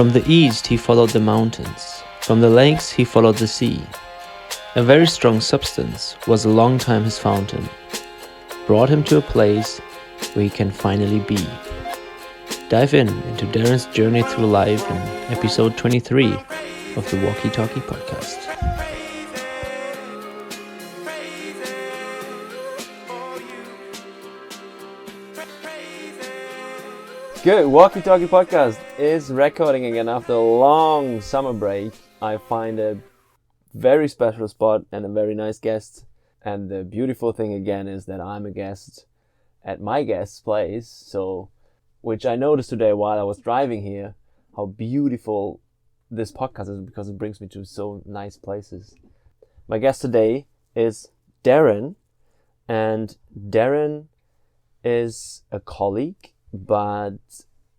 From the east he followed the mountains, from the lakes he followed the sea. A very strong substance was a long time his fountain, brought him to a place where he can finally be. Dive into Darren's journey through life in episode 23 of the Walky Podcast. Good, WalkyTalkyPodcast is recording again after a long summer break. I find a very special spot and a very nice guest. And the beautiful thing again is that I'm a guest at my guest's place. So, which I noticed today while I was driving here, how beautiful this podcast is because it brings me to so nice places. My guest today is Darren, and Darren is a colleague, but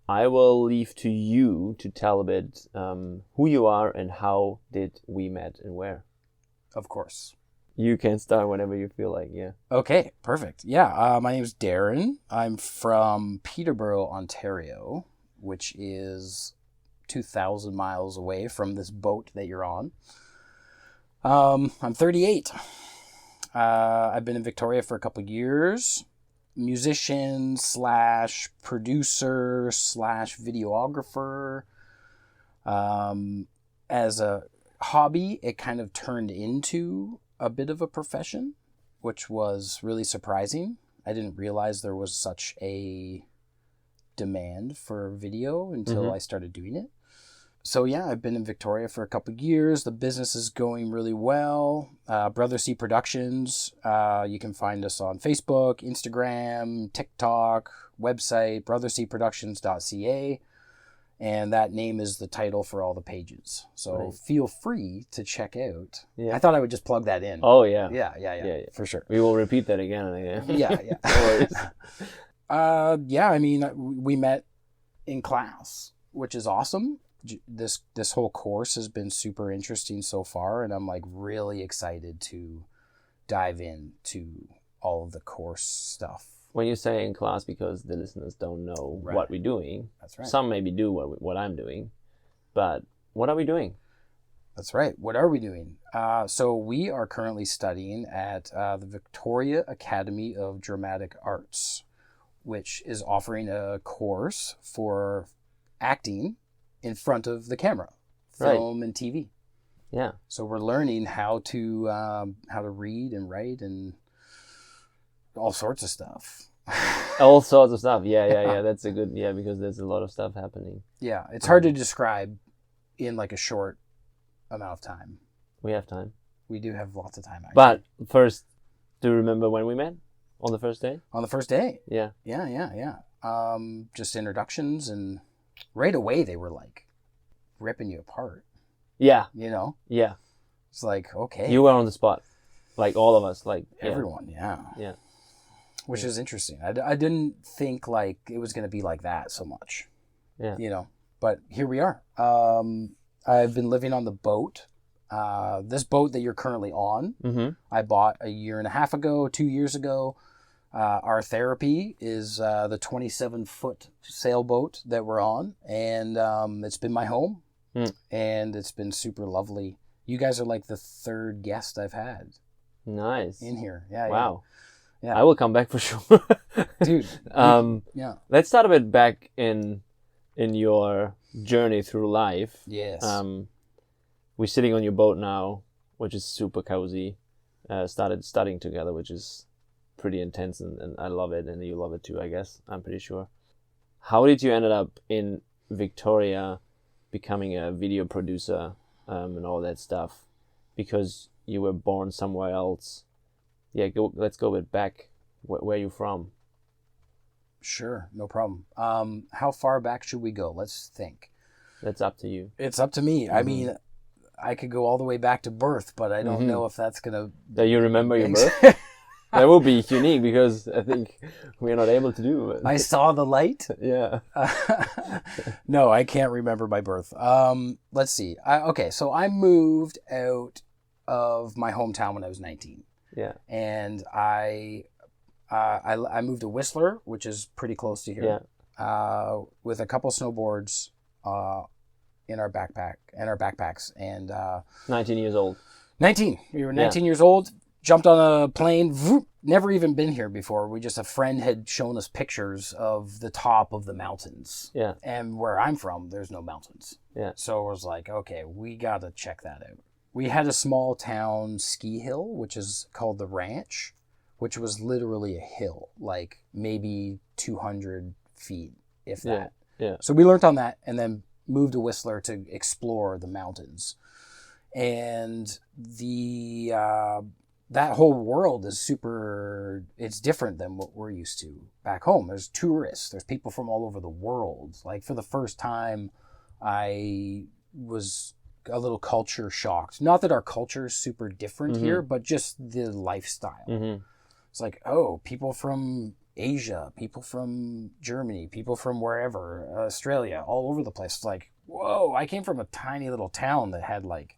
I will leave to you to tell a bit who you are and how did we met and where. Of course. You can start whenever you feel like, yeah. Okay, perfect. Yeah, my name is Darren. I'm from Peterborough, Ontario, which is 2,000 miles away from this boat that you're on. I'm 38. I've been in Victoria for a couple years. Musician slash producer slash videographer. As a hobby, it kind of turned into a bit of a profession, which was really surprising. I didn't realize there was such a demand for video until I started doing it. So yeah, I've been in Victoria for a couple of years. The business is going really well. Brother C Productions. You can find us on Facebook, Instagram, TikTok, website, brothercproductions.ca. And that name is the title for all the pages. So feel free to check out. Yeah. I thought I would just plug that in. Oh, yeah. Yeah, for sure. We will repeat that again and again. Yeah. No worries. Yeah, I mean, we met in class, which is awesome. This whole course has been super interesting so far, and I'm like really excited to dive into all of the course stuff. When you say in class, because the listeners don't know what we're doing. That's right. Some maybe do what I'm doing, but what are we doing? That's right. What are we doing? So we are currently studying at the Victoria Academy of Dramatic Arts, which is offering a course for acting in front of the camera, film and TV. Yeah. So we're learning how to read and write and all sorts of stuff. All sorts of stuff. Yeah. That's a good, because there's a lot of stuff happening. Yeah. It's hard to describe in like a short amount of time. We have time. We do have lots of time, actually. But first, do you remember when we met? On the first day? On the first day. Yeah. Yeah. Just introductions, and right away they were like ripping you apart. Yeah. You know? Yeah. It's like, okay. You were on the spot. Like all of us. Like everyone, yeah. Which is interesting. I didn't think like it was going to be like that so much. Yeah. You know, but here we are. I've been living on the boat. This boat that you're currently on, I bought a year and a half ago, 2 years ago. Our therapy is the 27-foot sailboat that we're on, and it's been my home, and it's been super lovely. You guys are like the third guest I've had. Nice. In here. Yeah. Wow. Yeah. I will come back for sure. Dude. Yeah. Let's start a bit back in your journey through life. Yes. We're sitting on your boat now, which is super cozy. Started studying together, which is pretty intense, and I love it, and you love it too, I guess. I'm pretty sure. How did you end up in Victoria becoming a video producer and all that stuff? Because you were born somewhere else. Yeah, let's go a bit back. Where are you from? Sure, no problem. How far back should we go? Let's think. That's up to you. It's up to me. I mean, I could go all the way back to birth, but I don't know if that's going to... That you remember your birth? That would be unique, because I think we're not able to do it. I saw the light? Yeah. No, I can't remember my birth. Let's see. So I moved out of my hometown when I was 19. Yeah. And I moved to Whistler, which is pretty close to here, with a couple snowboards in our backpacks, and 19 years old. 19. We were 19 years old. Jumped on a plane. Whoop, never even been here before. A friend had shown us pictures of the top of the mountains. Yeah. And where I'm from, there's no mountains. Yeah. So it was like, okay, we got to check that out. We had a small town ski hill, which is called the Ranch, which was literally a hill, like maybe 200 feet, if that. Yeah. So we learned on that and then moved to Whistler to explore the mountains. And that whole world is it's different than what we're used to back home. There's tourists, there's people from all over the world. Like for the first time, I was a little culture shocked. Not that our culture is super different here, but just the lifestyle. It's like, oh, people from Asia, people from Germany, people from wherever, Australia, all over the place. It's like, whoa, I came from a tiny little town that had like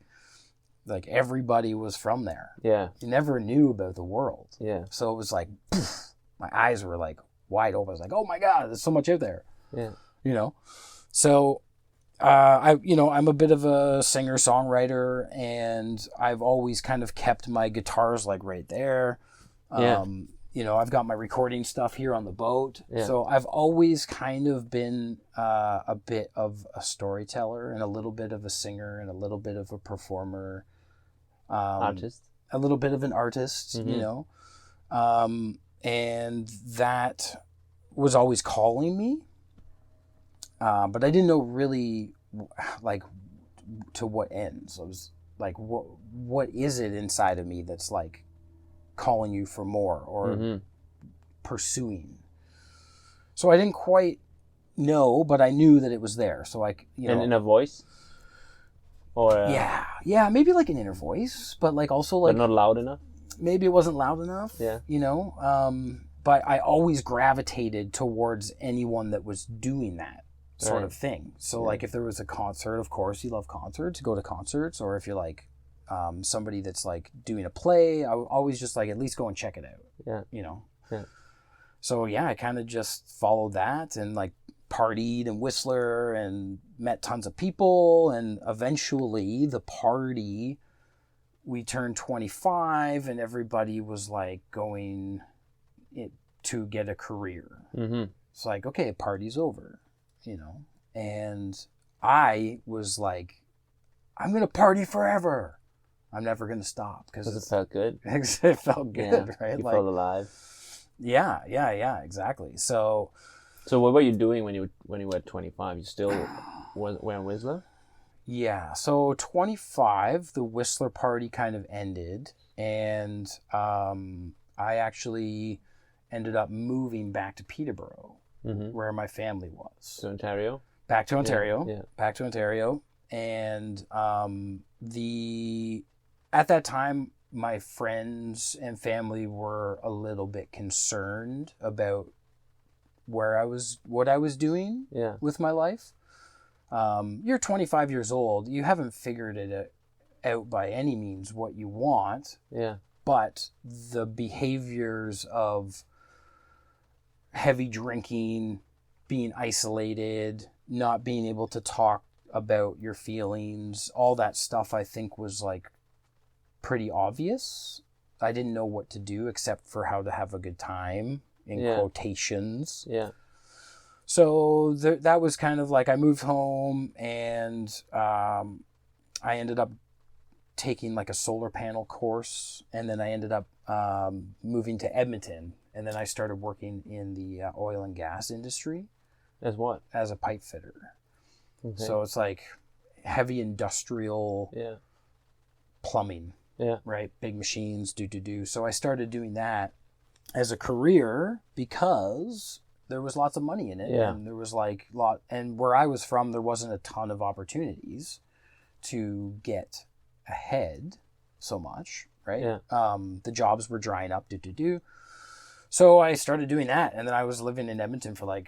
everybody was from there. Yeah. You never knew about the world. Yeah. So it was like, poof, my eyes were like wide open. I was like, oh my God, there's so much out there. Yeah. You know? So I'm a bit of a singer-songwriter, and I've always kind of kept my guitars like right there. Yeah. I've got my recording stuff here on the boat. Yeah. So I've always kind of been a bit of a storyteller and a little bit of a singer and a little bit of a performer. Artist. A little bit of an artist, and that was always calling me. But I didn't know really like to what end. So I was like, what is it inside of me that's like calling you for more or pursuing? So I didn't quite know, but I knew that it was there. So like, and in a voice, or yeah, maybe like an inner voice, but like also like but not loud enough. Maybe it wasn't loud enough. Yeah, but I always gravitated towards anyone that was doing that sort of thing. So like if there was a concert, of course you love concerts, go to concerts, or if you're like somebody that's like doing a play, I would always just like at least go and check it out. Yeah. So I kind of just followed that and like partied in Whistler and met tons of people, and eventually the party, we turned 25 and everybody was like going to get a career. It's like, okay, party's over, and I was like, I'm gonna party forever. I'm never gonna stop because it felt good. It felt good, right? You felt alive. Yeah, exactly. So what were you doing when you were 25? You still were in Whistler? Yeah. So 25, the Whistler party kind of ended, and I actually ended up moving back to Peterborough, where my family was. To Ontario? Back to Ontario. Yeah. Back to Ontario. And at that time, my friends and family were a little bit concerned about what I was doing with my life. You're 25 years old. You haven't figured it out by any means what you want. Yeah. But the behaviors of heavy drinking, being isolated, not being able to talk about your feelings, all that stuff I think was like pretty obvious. I didn't know what to do except for how to have a good time, in quotations. Yeah. So that was kind of like, I moved home, and I ended up taking like a solar panel course, and then I ended up moving to Edmonton, and then I started working in the oil and gas industry. As what? As a pipe fitter. Okay. So it's like heavy industrial plumbing. Yeah. Right? Big machines, do. So I started doing that as a career because there was lots of money in it. Yeah. And there was like and where I was from, there wasn't a ton of opportunities to get ahead so much, right? Yeah. The jobs were drying up, do. So I started doing that, and then I was living in Edmonton for like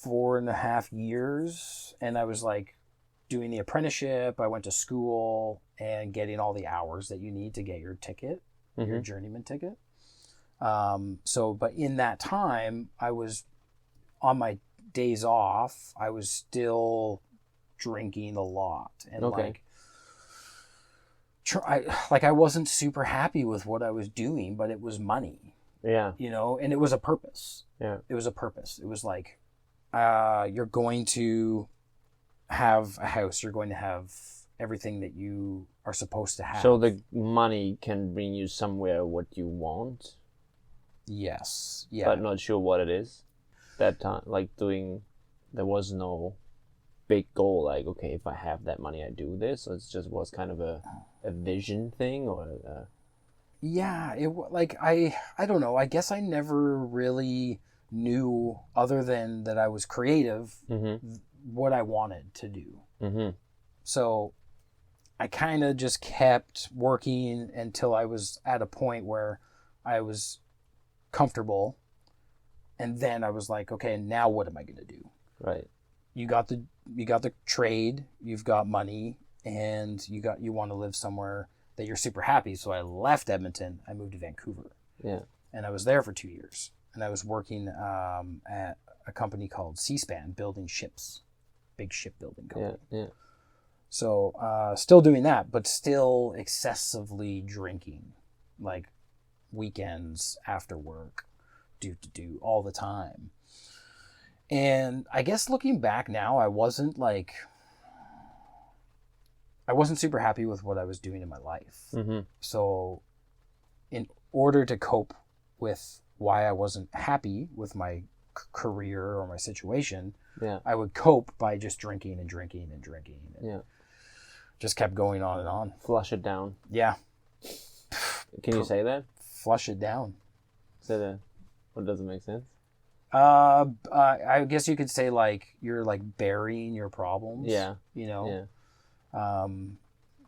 4.5 years, and I was like doing the apprenticeship. I went to school and getting all the hours that you need to get your ticket, your journeyman ticket. But in that time, I was on my days off, I was still drinking a lot. And Okay. I wasn't super happy with what I was doing, but it was money, Yeah. you know, and it was a purpose. Yeah. It was a purpose. It was like, you're going to have a house. You're going to have everything that you are supposed to have. So the money can bring you somewhere what you want, Yes. Yeah. but not sure what it is. That time, like there was no big goal. Like, okay, if I have that money, I do this. So it just was kind of a vision thing, or Yeah. I don't know. I guess I never really knew, other than that I was creative, what I wanted to do. Mm-hmm. So I kind of just kept working until I was at a point where I was comfortable. And then I was like, okay, now what am I going to do? Right. You got the trade, you've got money, and you want to live somewhere that you're super happy. So I left Edmonton. I moved to Vancouver. Yeah. And I was there for 2 years. And I was working at a company called C-SPAN, building ships, big shipbuilding company. Yeah. So still doing that, but still excessively drinking, like weekends, after work, do all the time. And I guess looking back now, I wasn't super happy with what I was doing in my life. Mm-hmm. So in order to cope with why I wasn't happy with my career or my situation, Yeah. I would cope by just drinking and drinking and drinking. And Yeah. just kept going on and on. Flush it down. Yeah. Can you say that? Flush it down. Say that. What doesn't make sense? I guess you could say like you're like burying your problems. Yeah. You know. Yeah.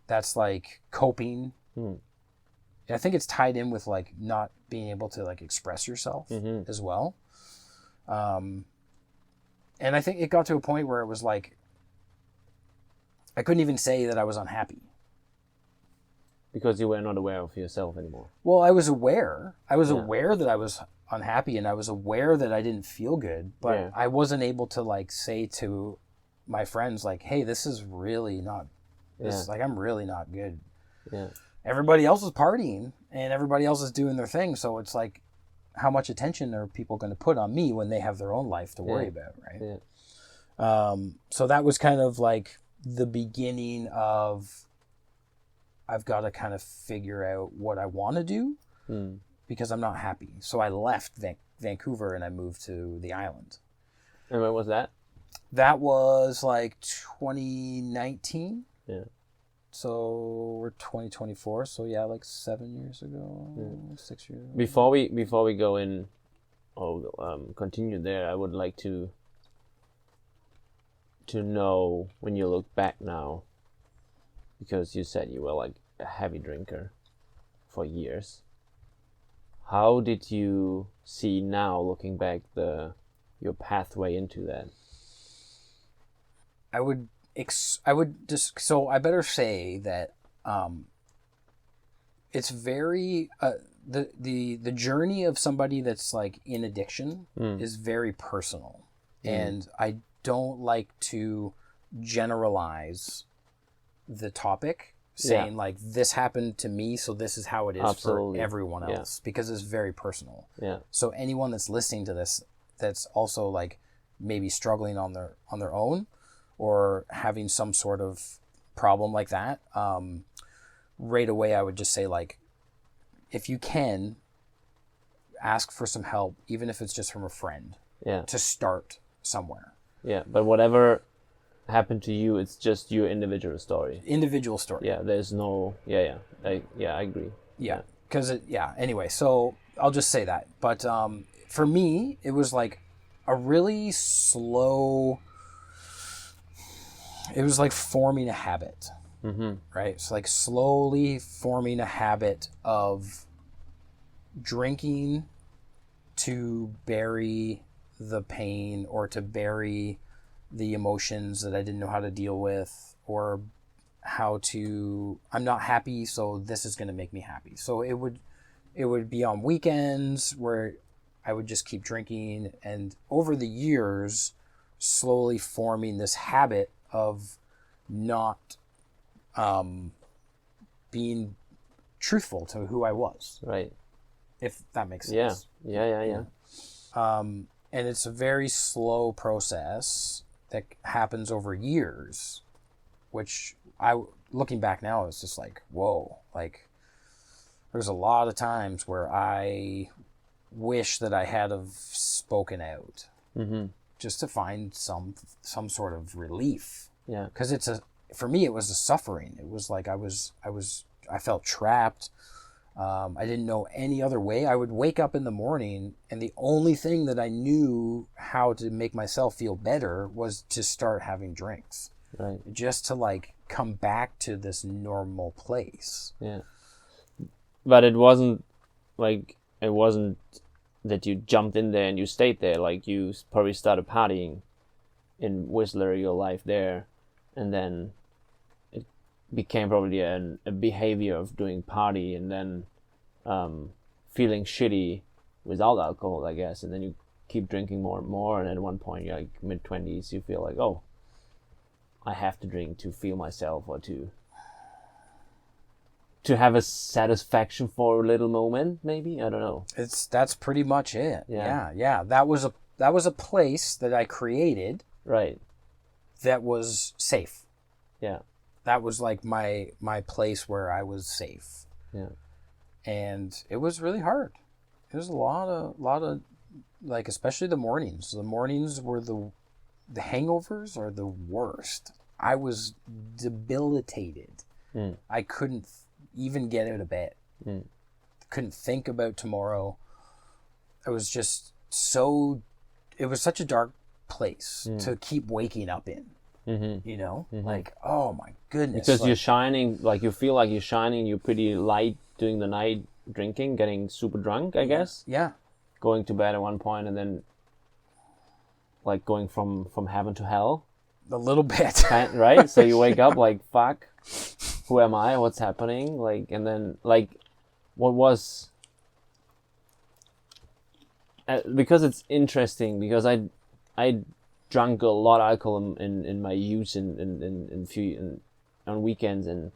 That's like coping. I think it's tied in with like not being able to like express yourself as well. And I think it got to a point where it was like I couldn't even say that I was unhappy. Because you were not aware of yourself anymore. Well, I was aware. I was aware that I was unhappy, and I was aware that I didn't feel good, but I wasn't able to like say to my friends like, hey, this is really not like I'm really not good. Yeah. Everybody else is partying and everybody else is doing their thing, so it's like, how much attention are people going to put on me when they have their own life to worry about, right? Yeah. So that was kind of like the beginning of I've got to kind of figure out what I want to do because I'm not happy. So I left Vancouver and I moved to the island. And when was that? That was like 2019. Yeah. So we're 2024. So yeah, like 7 years ago, 6 years ago. Before we go in or continue there, I would like to know when you look back now, because you said you were like a heavy drinker for years. How did you see now, looking back, your pathway into that? I better say that it's very the journey of somebody that's like in addiction is very personal, and I don't like to generalize the topic, saying like this happened to me, so this is how it is for everyone else, because it's very personal. Yeah. So anyone that's listening to this that's also like maybe struggling on their own or having some sort of problem like that, right away I would just say like, if you can, ask for some help, even if it's just from a friend. Yeah. To start somewhere. Yeah, but whatever happened to you, it's just your individual story. Individual story. Yeah, there's no... I agree. Yeah, because anyway, so I'll just say that. But for me, it was like a really slow... It was like forming a habit, right? It's like slowly forming a habit of drinking to bury the pain or to bury the emotions that I didn't know how to deal with, or I'm not happy, so this is going to make me happy. So it would be on weekends where I would just keep drinking, and over the years, slowly forming this habit of not being truthful to who I was. Right. If that makes sense. Yeah. And it's a very slow process that happens over years, which looking back now, it's just like, whoa, like there's a lot of times where I wish that I had have spoken out, just to find some sort of relief. Yeah. Because for me, it was a suffering. It was like I felt trapped. I didn't know any other way. I would wake up in the morning, and the only thing that I knew how to make myself feel better was to start having drinks. Right. Just to like come back to this normal place. Yeah. But it wasn't that you jumped in there and you stayed there. Like, you probably started partying in Whistler, your life there, and then it became probably a behavior of doing party, and then feeling shitty without alcohol, I guess, and then you keep drinking more and more, and at one point, you're like mid-20s, you feel like, oh, I have to drink to feel myself, or to have a satisfaction for a little moment, maybe. I don't know. That's pretty much it. Yeah. That was a place that I created. Right. That was safe. Yeah. That was like my place where I was safe. Yeah. And it was really hard. It was a lot of like, especially the mornings. The mornings were the hangovers are the worst. I was debilitated. I couldn't even get out of bed. Couldn't think about tomorrow. It was just it was such a dark place to keep waking up in. You know, like, oh my goodness. Because you're shining, like, you feel like you're shining, you're pretty light during the night, drinking, getting super drunk, I guess. Yeah. Going to bed at one point, and then like going from heaven to hell. A little bit. Right? So you wake up like, fuck, who am I? What's happening? Like, and then like, what was... because it's interesting, because I drank a lot of alcohol in my youth and on weekends, and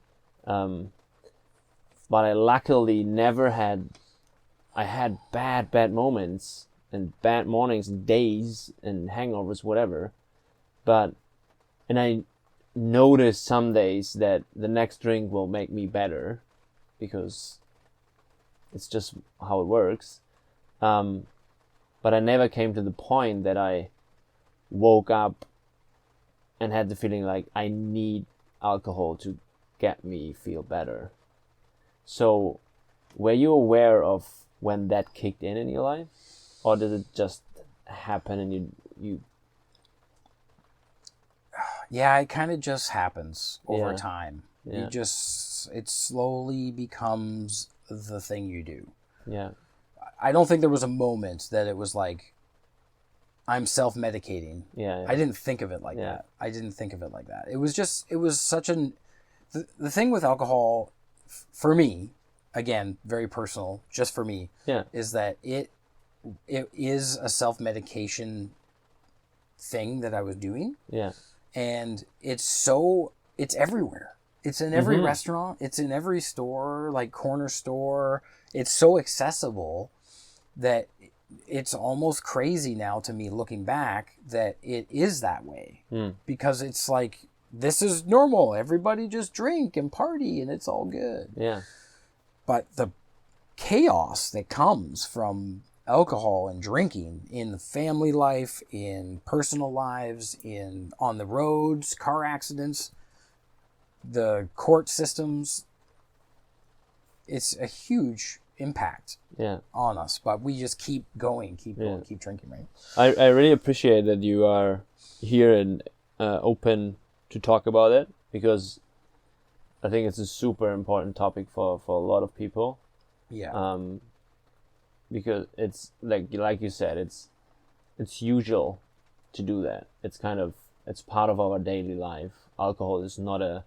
but I luckily never had... I had bad moments and bad mornings and days and hangovers, whatever, and I noticed some days that the next drink will make me better, because it's just how it works. But I never came to the point that I woke up and had the feeling like I need alcohol to get me feel better. So, were you aware of when that kicked in your life? Or did it just happen and you... Yeah, it kind of just happens over time. Yeah. It slowly becomes the thing you do. Yeah. I don't think there was a moment that it was like, I'm self-medicating. Yeah. I didn't think of it like that. I didn't think of it like that. It was such the thing with alcohol, for me, again, very personal, just for me, is that it is a self-medication thing that I was doing. Yeah. And it's everywhere. It's in every restaurant. It's in every store, like corner store. It's so accessible that it's almost crazy now to me, looking back, that it is that way. Because it's like, this is normal. Everybody just drink and party and it's all good. Yeah. But the chaos that comes from alcohol and drinking in family life, in personal lives, on the roads, car accidents, the court systems, it's a huge impact on us. But we just keep going, keep drinking, right? I really appreciate that you are here and open to talk about it, because I think it's a super important topic for a lot of people. Yeah. Because it's like you said, it's usual to do that. It's part of our daily life. Alcohol is not a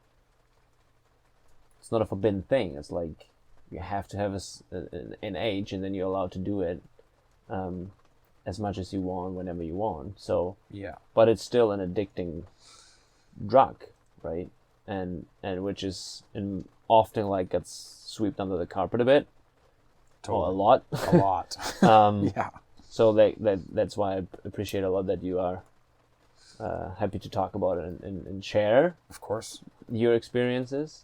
forbidden thing. It's like you have to have an age, and then you're allowed to do it as much as you want, whenever you want. So yeah. But it's still an addicting drug, right? And which is often like gets swept under the carpet a bit, or a lot. A lot. Yeah. So that's why I appreciate a lot that you are happy to talk about it and share, of course, your experiences.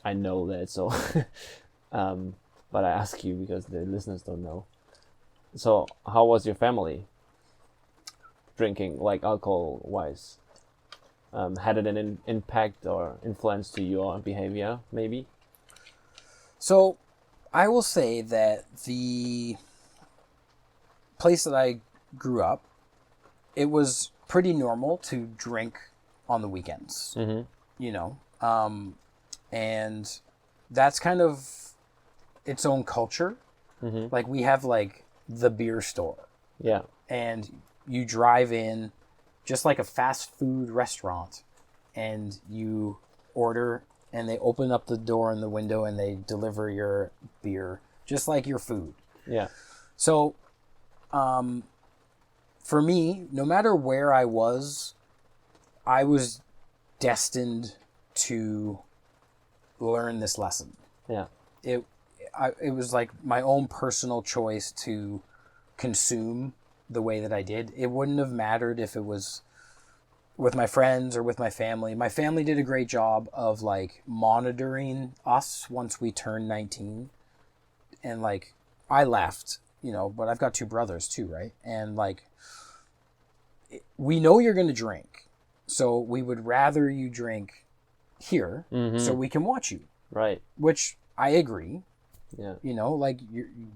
I know that, so but I ask you because the listeners don't know. So how was your family drinking, like alcohol wise? Had it an impact or influence to your behavior, maybe? So I will say that the place that I grew up, it was pretty normal to drink on the weekends, you know, and that's kind of its own culture. Like we have like the beer store, and you drive in just like a fast food restaurant, and you order, and they open up the door and the window and they deliver your beer just like your food. So for me, no matter where I was destined to learn this lesson. It was like my own personal choice to consume the way that I did. It wouldn't have mattered if it was with my friends or with my family. My family did a great job of like monitoring us once we turned 19. And like I left, you know, but I've got 2 brothers too, right? And like we know you're going to drink. So we would rather you drink here so we can watch you. Right. Which I agree. Yeah. You know, like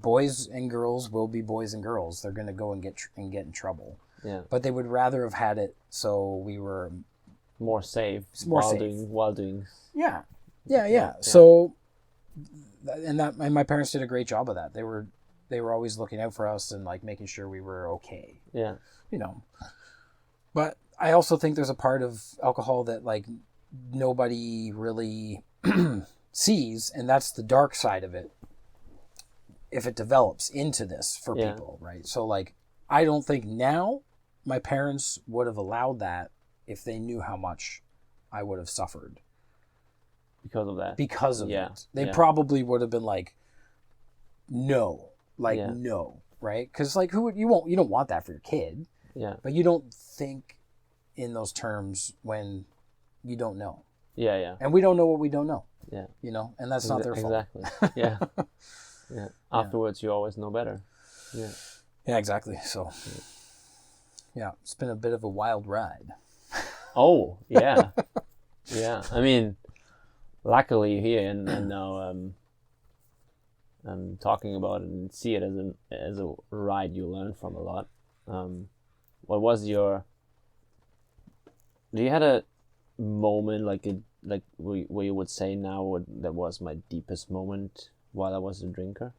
boys and girls will be boys and girls. They're going to go and get in trouble. Yeah. But they would rather have had it so we were more safe. While doing. Yeah. So, and my parents did a great job of that. They were always looking out for us and like making sure we were okay. Yeah. You know. But I also think there's a part of alcohol that like nobody really sees, and that's the dark side of it. If it develops into this for people, right? So like, I don't think now my parents would have allowed that if they knew how much I would have suffered because of that. Because of it, they probably would have been like, no, right? Because like, you don't want that for your kid. Yeah. But you don't think in those terms when you don't know. Yeah. And we don't know what we don't know. Yeah. You know, and that's not their fault. Exactly. Yeah. Yeah. Afterwards, you always know better. Yeah. Yeah, exactly. So, yeah, it's been a bit of a wild ride. Oh, yeah. Yeah. I mean, luckily here and now I'm talking about it and see it as a ride you learn from a lot. What was do you had a moment where you would say now that was my deepest moment while I was a drinker?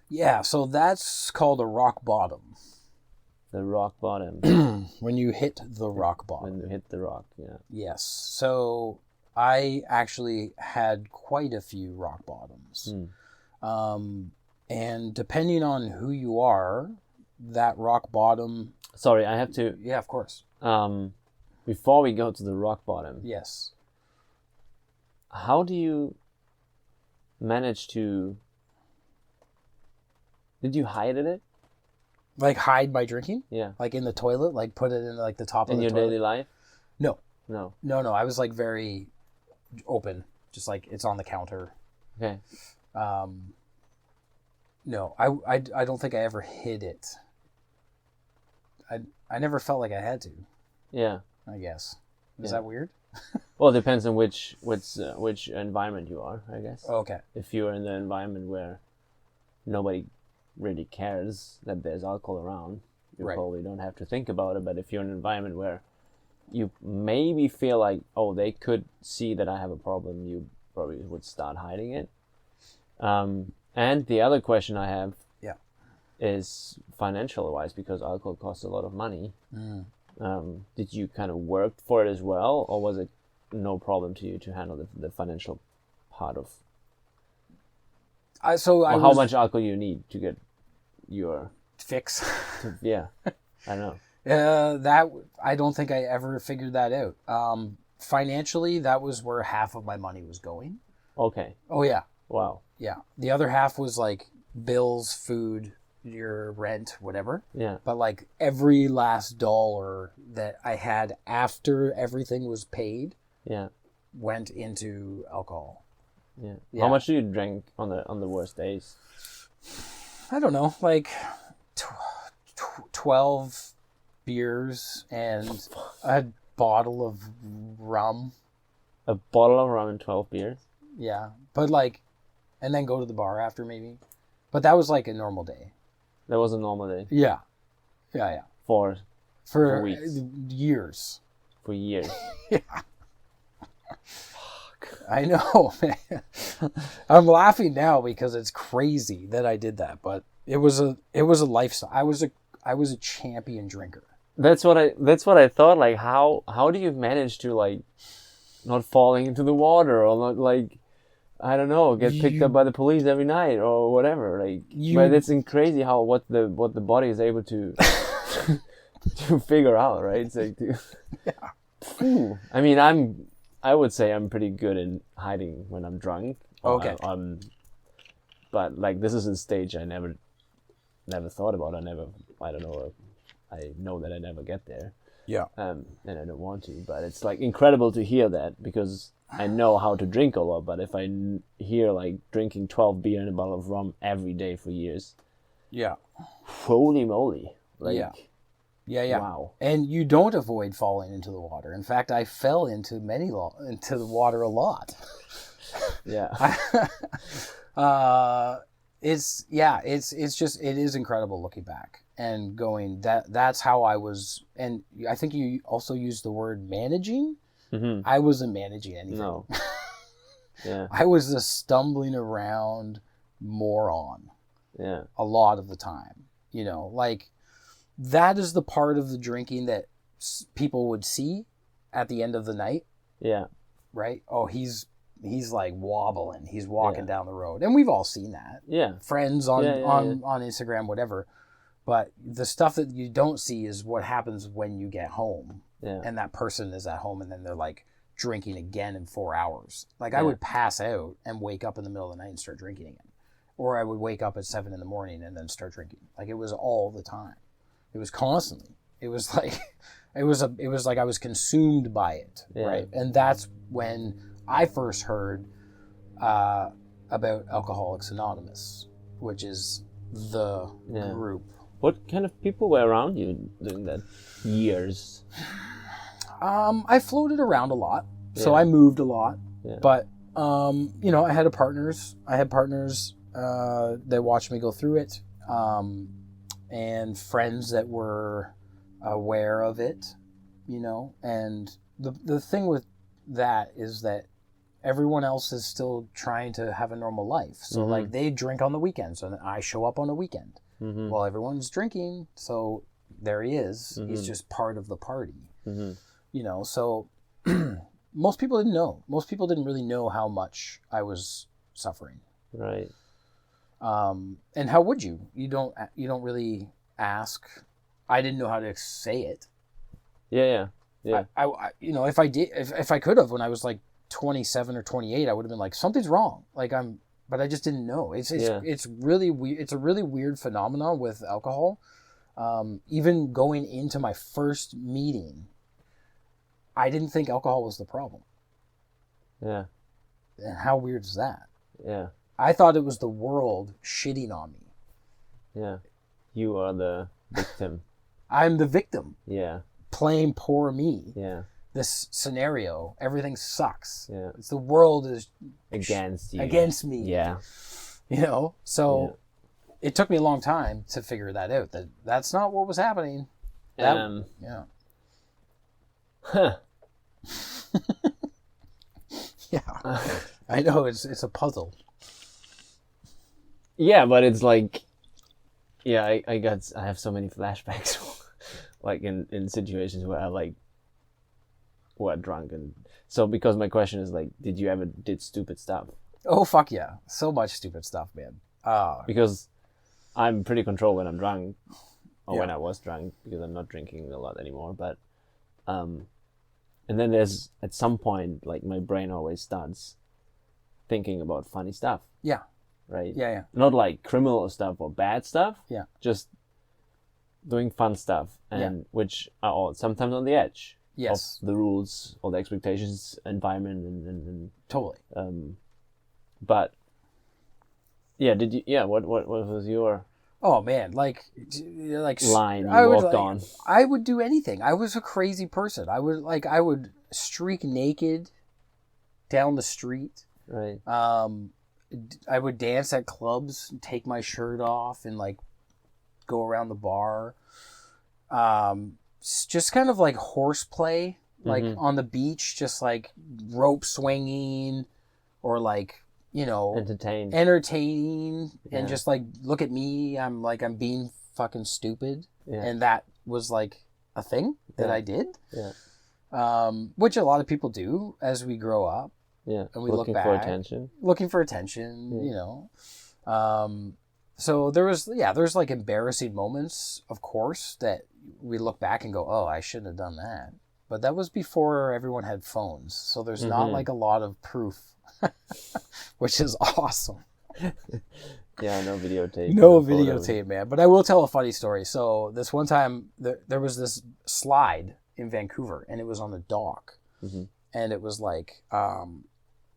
Yeah, so that's called a rock bottom. The rock bottom. When you hit the rock bottom. When you hit the rock, yeah. Yes. So I actually had quite a few rock bottoms. And depending on who you are, that rock bottom... Sorry, I have to... Yeah, of course. Before we go to the rock bottom... Yes. How do you manage to... Did you hide it? Like hide my drinking? Yeah. Like in the toilet? Like put it in like the top of the toilet? In your daily life? No. No. I was like very open. Just like it's on the counter. Okay. No, I don't think I ever hid it. I never felt like I had to. Yeah. I guess. Is that weird? Well, it depends on which environment you are, I guess. Oh, okay. If you're in the environment where nobody really cares that there's alcohol around, you probably don't have to think about it. But if you're in an environment where you maybe feel like, oh, they could see that I have a problem, you probably would start hiding it. And the other question I have is financial wise, because alcohol costs a lot of money. Did you kind of work for it as well, or was it no problem to you to handle the financial part of? How much alcohol you need to get your fix? Yeah, I know. That I don't think I ever figured that out. Financially, that was where half of my money was going. Okay. Oh yeah, Wow. yeah. The other half was like bills, food, your rent, whatever. Yeah. But like every last dollar that I had after everything was paid Yeah. went into alcohol. Yeah. Yeah. How much do you drink on the worst days? I don't know, like 12 beers and a bottle of rum. A bottle of rum and 12 beers? Yeah. But like, and then go to the bar after maybe. But that was like a normal day. That was a normal day. Yeah. Yeah, yeah. For weeks. Years. For years. Yeah. I know, man. I'm laughing now because it's crazy that I did that, but it was a lifestyle. I was a champion drinker. That's what I thought. Like, how do you manage to like not falling into the water or not like, I don't know, get picked up by the police every night or whatever. Like, but it's crazy how what the body is able to to figure out, right? It's like, yeah. I mean, I would say I'm pretty good in hiding when I'm drunk. Okay. But like, this is a stage I never thought about. I don't know. I know that I never get there. Yeah. And I don't want to. But it's like incredible to hear that because I know how to drink a lot. But if I hear like drinking 12 beer and a bottle of rum every day for years. Yeah. Holy moly. Like, yeah. Yeah. Wow. And you don't avoid falling into the water. In fact, I fell into into the water a lot. Yeah. It's just, it is incredible looking back and going that's how I was. And I think you also used the word managing. Mm-hmm. I wasn't managing anything. No. Yeah. I was a stumbling around moron. Yeah. A lot of the time, like that is the part of the drinking that people would see at the end of the night. Yeah. Right. Oh, he's like wobbling. He's walking down the road. And we've all seen that. Yeah. Friends on Instagram, whatever. But the stuff that you don't see is what happens when you get home. Yeah. And that person is at home and then they're like drinking again in 4 hours. Like I would pass out and wake up in the middle of the night and start drinking again. Or I would wake up at 7 a.m. and then start drinking. Like it was all the time. It was constantly. It was like it was like I was consumed by it. Yeah. Right. And that's when I first heard about Alcoholics Anonymous, which is the group. What kind of people were around you during that years? I floated around a lot, so I moved a lot. Yeah. But I had partners that watched me go through it, and friends that were aware of it, And the thing with that is that everyone else is still trying to have a normal life. So like they drink on the weekends and I show up on a weekend. Mm-hmm. Well, everyone's drinking. So there he is. Mm-hmm. He's just part of the party, so most people didn't know. Most people didn't really know how much I was suffering. Right. And how would you? You don't really ask. I didn't know how to say it. Yeah. I if I did, if I could have, when I was like 27 or 28, I would have been like, something's wrong. But I just didn't know. It's really weird. It's a really weird phenomenon with alcohol. Even going into my first meeting, I didn't think alcohol was the problem. Yeah. And how weird is that? Yeah. I thought it was the world shitting on me. Yeah. You are the victim. I'm the victim. Yeah. Playing poor me. Yeah. This scenario, everything sucks. Yeah. It's the world is against you. Against me. Yeah. So it took me a long time to figure that out. That's not what was happening. Yeah. Huh. Yeah. I know it's a puzzle. Yeah, but it's like, I have so many flashbacks, like in situations where I were drunk, and so because my question is like, did you ever did stupid stuff? Oh fuck yeah, so much stupid stuff, man. Because I'm pretty controlled when I'm drunk, or when I was drunk, because I'm not drinking a lot anymore. But, and then there's at some point, like my brain always starts thinking about funny stuff. Yeah. Right. Yeah. Not like criminal stuff or bad stuff. Yeah. Just doing fun stuff, and which are all sometimes on the edge. Yes. Of the rules or the expectations, environment, and totally. But yeah, did you? Yeah, what was your? Oh man, like line you walked on. I would do anything. I was a crazy person. I would streak naked down the street. Right. I would dance at clubs, take my shirt off, and like go around the bar. Just kind of like horseplay, like on the beach, just like rope swinging, or like, you know, entertaining, and just like, look at me, I'm being fucking stupid, and that was like a thing that I did, which a lot of people do as we grow up, and we look back, looking for attention, you know. So there's like embarrassing moments, of course, that we look back and go, oh, I shouldn't have done that. But that was before everyone had phones. So there's not like a lot of proof, which is awesome. Yeah, no videotape. No videotape, man. But I will tell a funny story. So this one time, there was this slide in Vancouver, and it was on the dock. And it was like,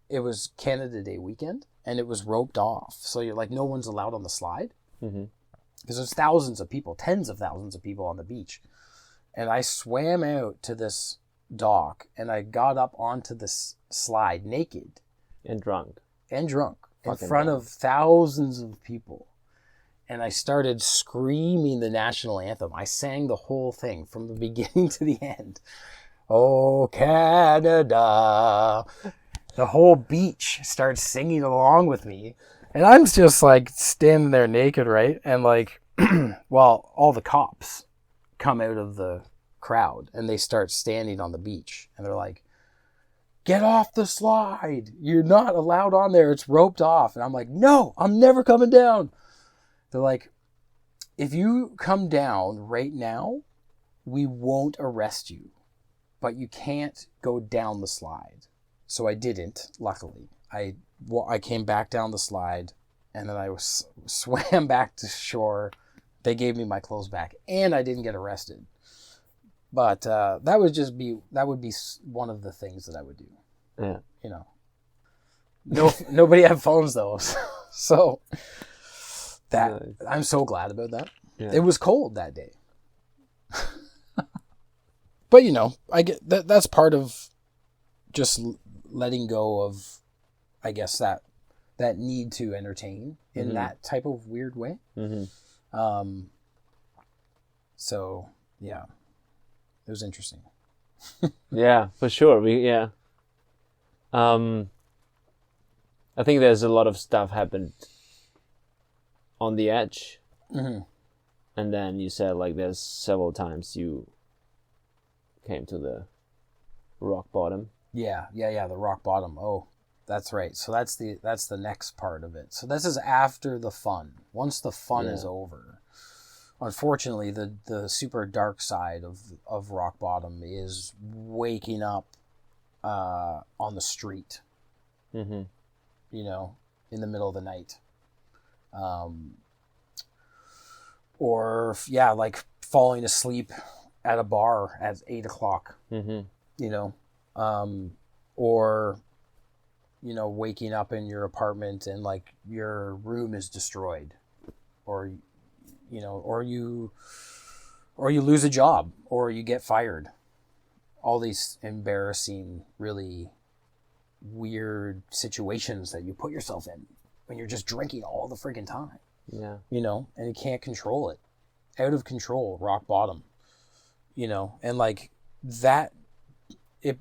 it was Canada Day weekend. And it was roped off. So you're like, no one's allowed on the slide. Because there's thousands of people, tens of thousands of people on the beach. And I swam out to this dock, and I got up onto this slide naked. And drunk. In front of thousands of people. And I started screaming the national anthem. I sang the whole thing from the beginning to the end. Oh, Canada. The whole beach starts singing along with me. And I'm just like standing there naked, right? And like, well, all the cops come out of the crowd and they start standing on the beach. And they're like, get off the slide. You're not allowed on there. It's roped off. And I'm like, no, I'm never coming down. They're like, if you come down right now, we won't arrest you. But you can't go down the slide. So I didn't, luckily. I came back down the slide, and then I swam back to shore. They gave me my clothes back, and I didn't get arrested. But that would be one of the things that I would do. Yeah. You know. Nobody had phones though, so that I'm so glad about that. Yeah. It was cold that day. But you know, I get that's part of just letting go of, I guess, that need to entertain in that type of weird way. So yeah, it was interesting. Yeah, for sure. I think there's a lot of stuff happened on the edge, and then you said like there's several times you came to the rock bottom. Yeah, the rock bottom. Oh, that's right. So that's the next part of it. So this is after the fun. Once the fun is over, unfortunately, the super dark side of rock bottom is waking up on the street. You know, in the middle of the night. Or like falling asleep at a bar at 8:00. You know. Or, you know, waking up in your apartment and like your room is destroyed, or, you know, or you lose a job, or you get fired. All these embarrassing, really weird situations that you put yourself in when you're just drinking all the freaking time. Yeah. You know, and you can't control it. Out of control, rock bottom. You know, and like that. It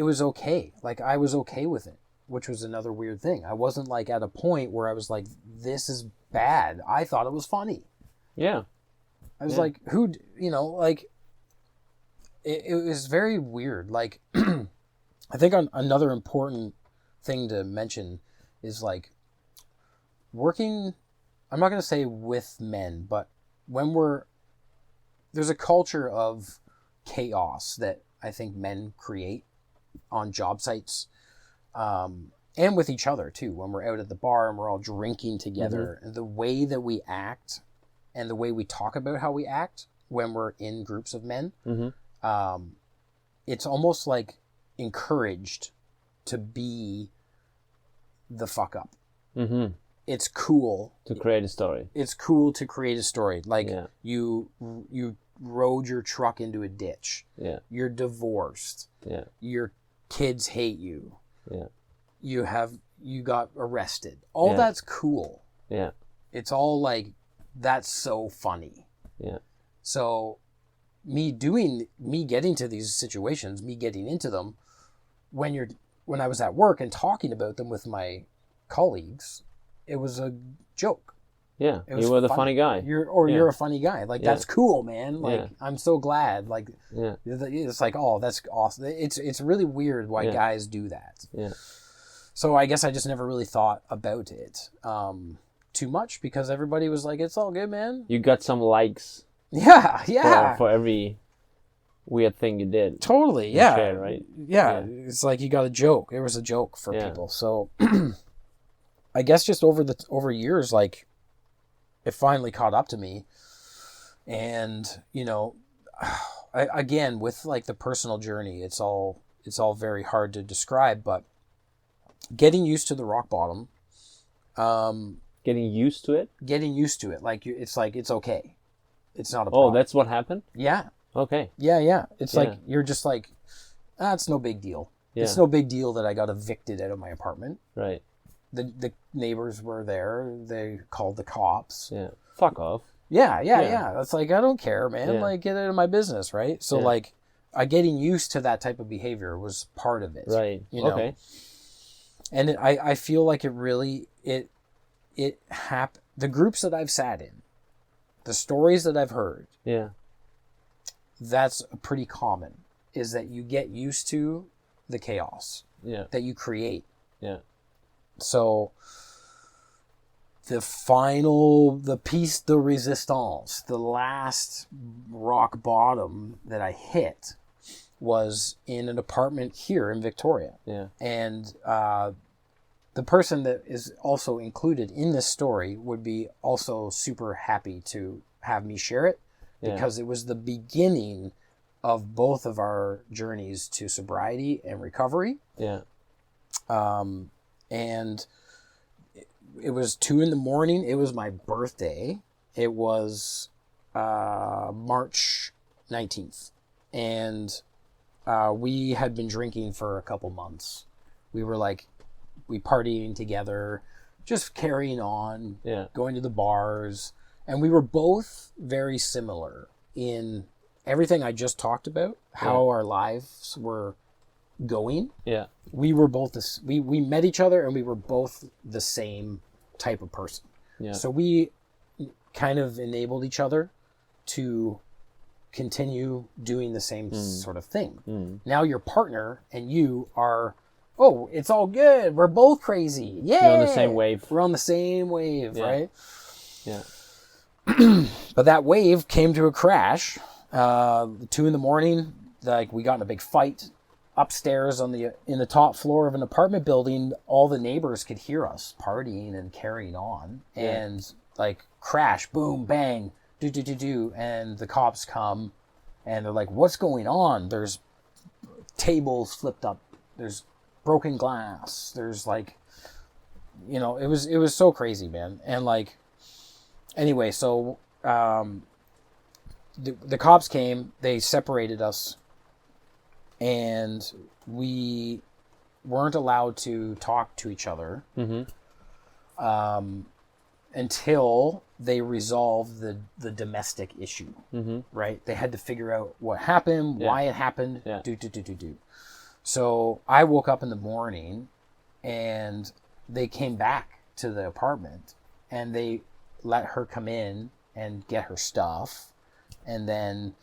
was okay. Like I was okay with it, which was another weird thing. I wasn't like at a point where I was like, this is bad. I thought it was funny. Yeah. I was like, you know, like it was very weird. Like I think another important thing to mention is like working, I'm not going to say with men, but when we're there's a culture of chaos that I think men create on job sites, and with each other too. When we're out at the bar and we're all drinking together, the way that we act and the way we talk about how we act when we're in groups of men, it's almost like encouraged to be the fuck up. It's cool to create a story. It's cool to create a story. Like you rode your truck into a ditch. Yeah. You're divorced. Yeah. Your kids hate you. Yeah. You got arrested. All that's cool. Yeah. It's all like, that's so funny. Yeah. So me getting to these situations, me getting into them, when I was at work and talking about them with my colleagues, it was a joke. Yeah, you were the funny guy. You're a funny guy. Like, that's cool, man. Like, I'm so glad. Like, yeah. It's like, oh, that's awesome. It's really weird why guys do that. Yeah. So I guess I just never really thought about it too much, because everybody was like, it's all good, man. You got some likes. Yeah. For every weird thing you did. Totally, yeah. Shared, right? Yeah. It's like you got a joke. It was a joke for people. So I guess just over years, like, it finally caught up to me. And, again, with like the personal journey, it's all very hard to describe, but getting used to the rock bottom. Getting used to it? Getting used to it. Like, it's okay. It's not a problem. Oh, that's what happened? Yeah. Okay. Yeah. It's like, you're just like, it's no big deal. Yeah. It's no big deal that I got evicted out of my apartment. Right. The neighbors were there. They called the cops. Yeah. Fuck off. Yeah. That's like, I don't care, man. Yeah. Like, get out of my business, right? So, like, getting used to that type of behavior was part of it. Right. Okay. And I feel like it really, it happened. The groups that I've sat in, the stories that I've heard, that's pretty common, is that you get used to the chaos that you create. Yeah. So the piece de resistance, the last rock bottom that I hit was in an apartment here in Victoria. Yeah. And the person that is also included in this story would be also super happy to have me share it, because it was the beginning of both of our journeys to sobriety and recovery. Yeah. And it was 2 a.m. It was my birthday. It was March 19th. And we had been drinking for a couple months. We were like, partying together, just carrying on, going to the bars. And we were both very similar in everything I just talked about, how our lives were going. Yeah. We were both we met each other, and we were both the same type of person. Yeah. So we kind of enabled each other to continue doing the same sort of thing. Now your partner and you are, oh, it's all good. We're both crazy. Yeah. You're on the same wave. We're on the same wave, right? Yeah. But that wave came to a crash. 2 a.m, like, we got in a big fight upstairs in the top floor of an apartment building. All the neighbors could hear us partying and carrying on, and like, crash, boom, bang, do, and the cops come, and they're like, "What's going on?" There's tables flipped up. There's broken glass. There's like, it was so crazy, man. And like, anyway, so the cops came, they separated us, and we weren't allowed to talk to each other until they resolved the domestic issue, right? They had to figure out what happened, why it happened, do. So I woke up in the morning, and they came back to the apartment, and they let her come in and get her stuff, and then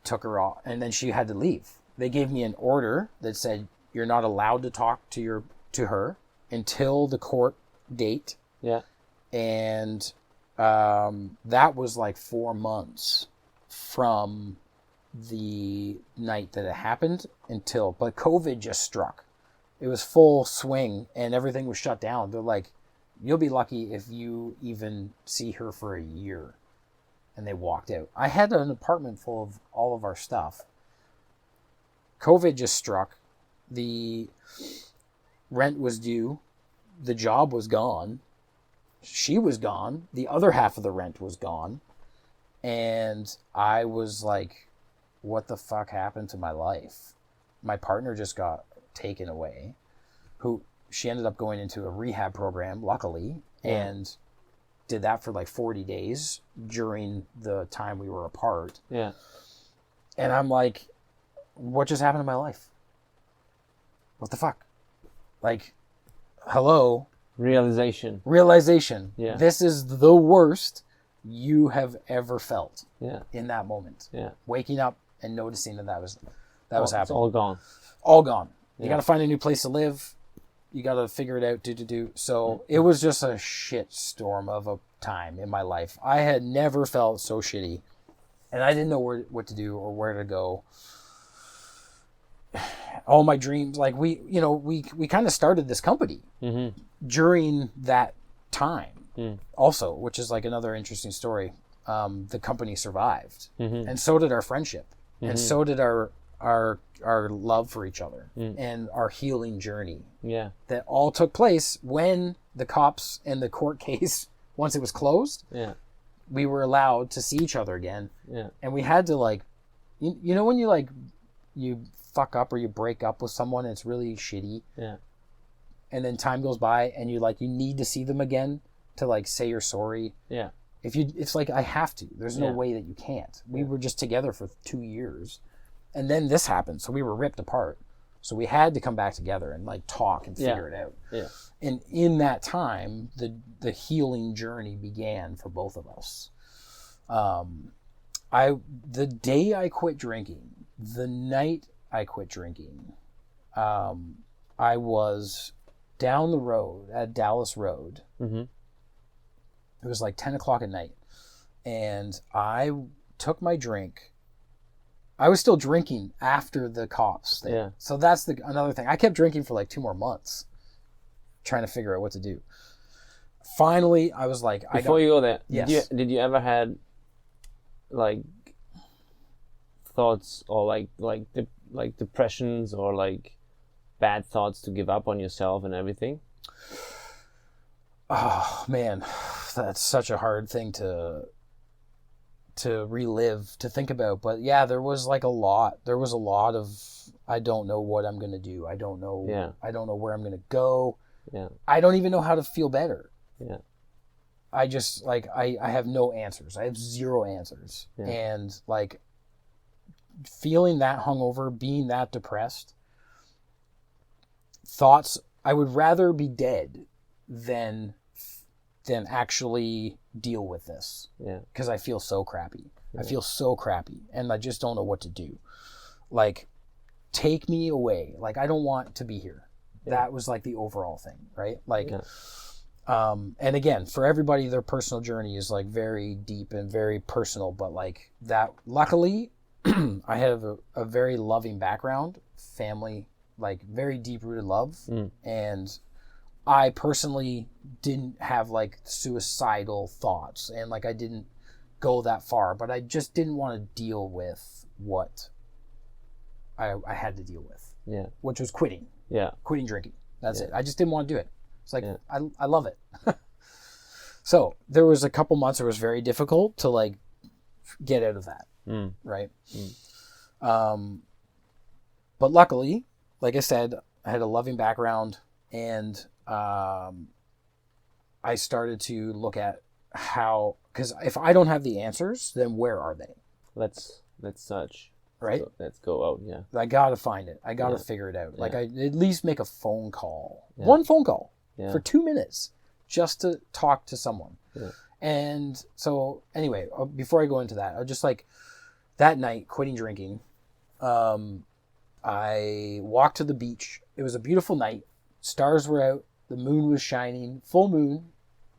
took her off, and then she had to leave. They gave me an order that said, you're not allowed to talk to her until the court date. Yeah. And that was like 4 months from the night that it happened but COVID just struck. It was full swing and everything was shut down. They're like, you'll be lucky if you even see her for a year. And they walked out. I had an apartment full of all of our stuff. COVID just struck. The rent was due. The job was gone. She was gone. The other half of the rent was gone. And I was like, what the fuck happened to my life? My partner just got taken away. She ended up going into a rehab program, luckily, and did that for like 40 days during the time we were apart. Yeah. And I'm like, what just happened to my life? What the fuck? Like, hello? Realization. Yeah. This is the worst you have ever felt. Yeah. In that moment. Yeah. Waking up and noticing that was happening. It's all gone. All gone. You got to find a new place to live. You got to figure it out. So it was just a shit storm of a time in my life. I had never felt so shitty, and I didn't know what to do or where to go. All my dreams, like we kind of started this company during that time also, which is like another interesting story. The company survived, and so did our friendship, and so did our love for each other and our healing journey. Yeah. That all took place when the cops and the court case, once it was closed, we were allowed to see each other again. Yeah. And we had to like, you know, when you fuck up or you break up with someone and it's really shitty. Yeah. And then time goes by and you need to see them again to like say you're sorry. Yeah. It's like, I have to, there's no way that you can't. We were just together for 2 years. And then this happened, so we were ripped apart. So we had to come back together and like talk and figure it out. Yeah. And in that time, the healing journey began for both of us. The day I quit drinking, the night I quit drinking, I was down the road at Dallas Road. Mm-hmm. It was like 10 o'clock at night, and I took my drink. I was still drinking after the cops thing. Yeah. So that's another thing. I kept drinking for like 2 more months, trying to figure out what to do. Finally, I was like, Before you go there, yes. did you ever had like thoughts or like depressions or like bad thoughts to give up on yourself and everything? Oh man, that's such a hard thing to relive, to think about. But yeah, there was a lot of, I don't know what I'm going to do. I don't know where I'm going to go. Yeah. I don't even know how to feel better. Yeah. I just I have no answers. I have 0 answers. Yeah. And like feeling that hungover, being that depressed, thoughts, I would rather be dead than actually deal with this. Yeah. Because I feel so crappy. Yeah. I feel so crappy and I just don't know what to do. Like, take me away. Like, I don't want to be here. Yeah. That was like the overall thing, right? Like, and again, for everybody, their personal journey is like very deep and very personal, but like that, luckily, I have a very loving background, family, like very deep rooted love. And I personally didn't have like suicidal thoughts, and like I didn't go that far, but I just didn't want to deal with what I had to deal with. Yeah. Which was quitting. Yeah. Quitting drinking. That's it. I just didn't want to do it. It's like, I love it. So there was a couple months where it was very difficult to like get out of that. Right. But luckily, like I said, I had a loving background, and I started to look at how, because if I don't have the answers, then where are they? Let's search. Right? Let's go out, yeah. I gotta find it. I gotta figure it out. Like, I at least make a phone call. Yeah. One phone call for 2 minutes just to talk to someone. Yeah. And so, anyway, before I go into that, I just like, that night, quitting drinking, I walked to the beach. It was a beautiful night. Stars were out. The moon was shining. Full moon.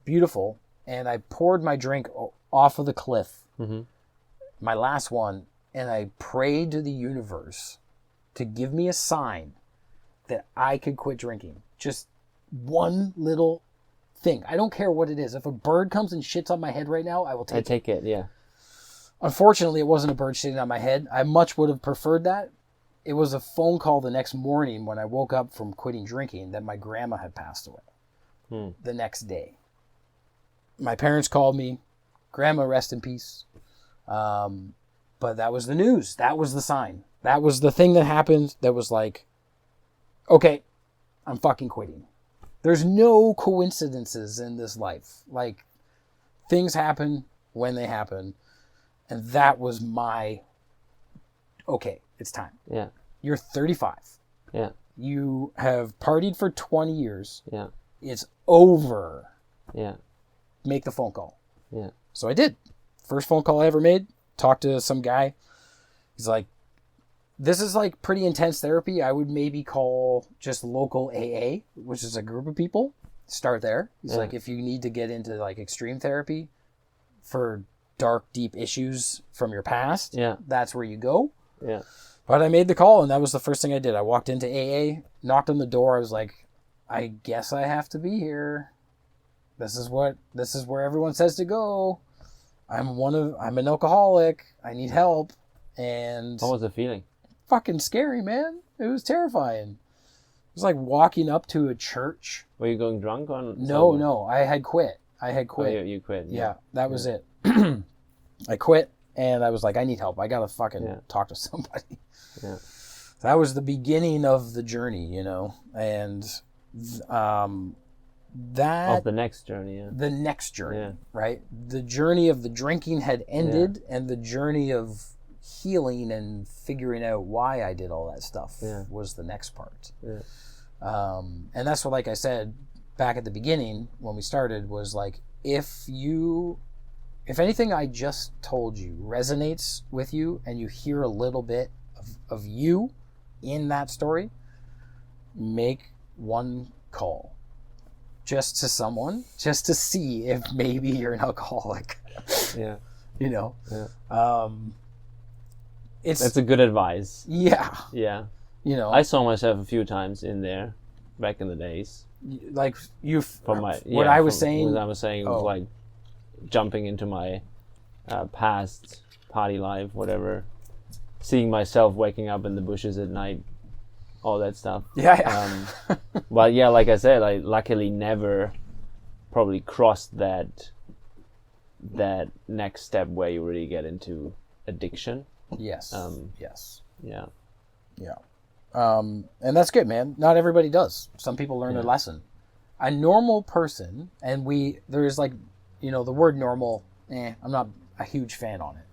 Beautiful. and I poured my drink off of the cliff, Mm-hmm. my last one, and I prayed to the universe to give me a sign that I could quit drinking. Just one little thing. I don't care what it is. If a bird comes and shits on my head right now, I will take it. Yeah. Unfortunately, it wasn't a bird shitting on my head. I much would have preferred that. It was a phone call the next morning when I woke up from quitting drinking that my grandma had passed away the next day. My parents called me, Grandma, rest in peace. But that was the news. That was the sign. That was the thing that happened that was like, okay, I'm fucking quitting. There's no coincidences in this life. Like, things happen when they happen. And that was my, okay, it's time. Yeah. You're 35. Yeah. You have partied for 20 years. Yeah. It's over. Yeah. Make the phone call. Yeah. So I did. First phone call I ever made. Talked to some guy. He's like, this is like pretty intense therapy. I would maybe call just local AA, which is a group of people. Start there. He's like, if you need to get into like extreme therapy for dark, deep issues from your past, that's where you go. Yeah. But I made the call, and that was the first thing I did. I walked into AA, knocked on the door. I was like, I guess I have to be here. This is where everyone says to go. I'm an alcoholic. I need help. And What was the feeling? fucking scary, man. It was terrifying. It was like walking up to a church. Were you going drunk or No. I had quit. Oh, you quit. Yeah, that was it. I quit, and I was like, I need help. I gotta fucking talk to somebody. Yeah. That was the beginning of the journey, you know, and that Of the next journey, the next journey, right? The journey of the drinking had ended, and the journey of healing and figuring out why I did all that stuff was the next part. Yeah. And that's what, like I said back at the beginning when we started, was like, if anything I just told you resonates with you and you hear a little bit of you in that story, make one call just to someone, just to see if maybe you're an alcoholic. Yeah. You know? Yeah. That's a good advice. Yeah. Yeah. You know, I saw myself a few times in there back in the days. Like you, From my what I was saying. What I was saying was like jumping into my past party life, whatever. Seeing myself waking up in the bushes at night, all that stuff. Yeah. But yeah, like I said, I luckily never probably crossed that next step where you really get into addiction. Yes. Yes. Yeah. Yeah. And that's good, man. Not everybody does. Some people learn their lesson. A normal person, and there's like, you know, the word normal, I'm not a huge fan on it.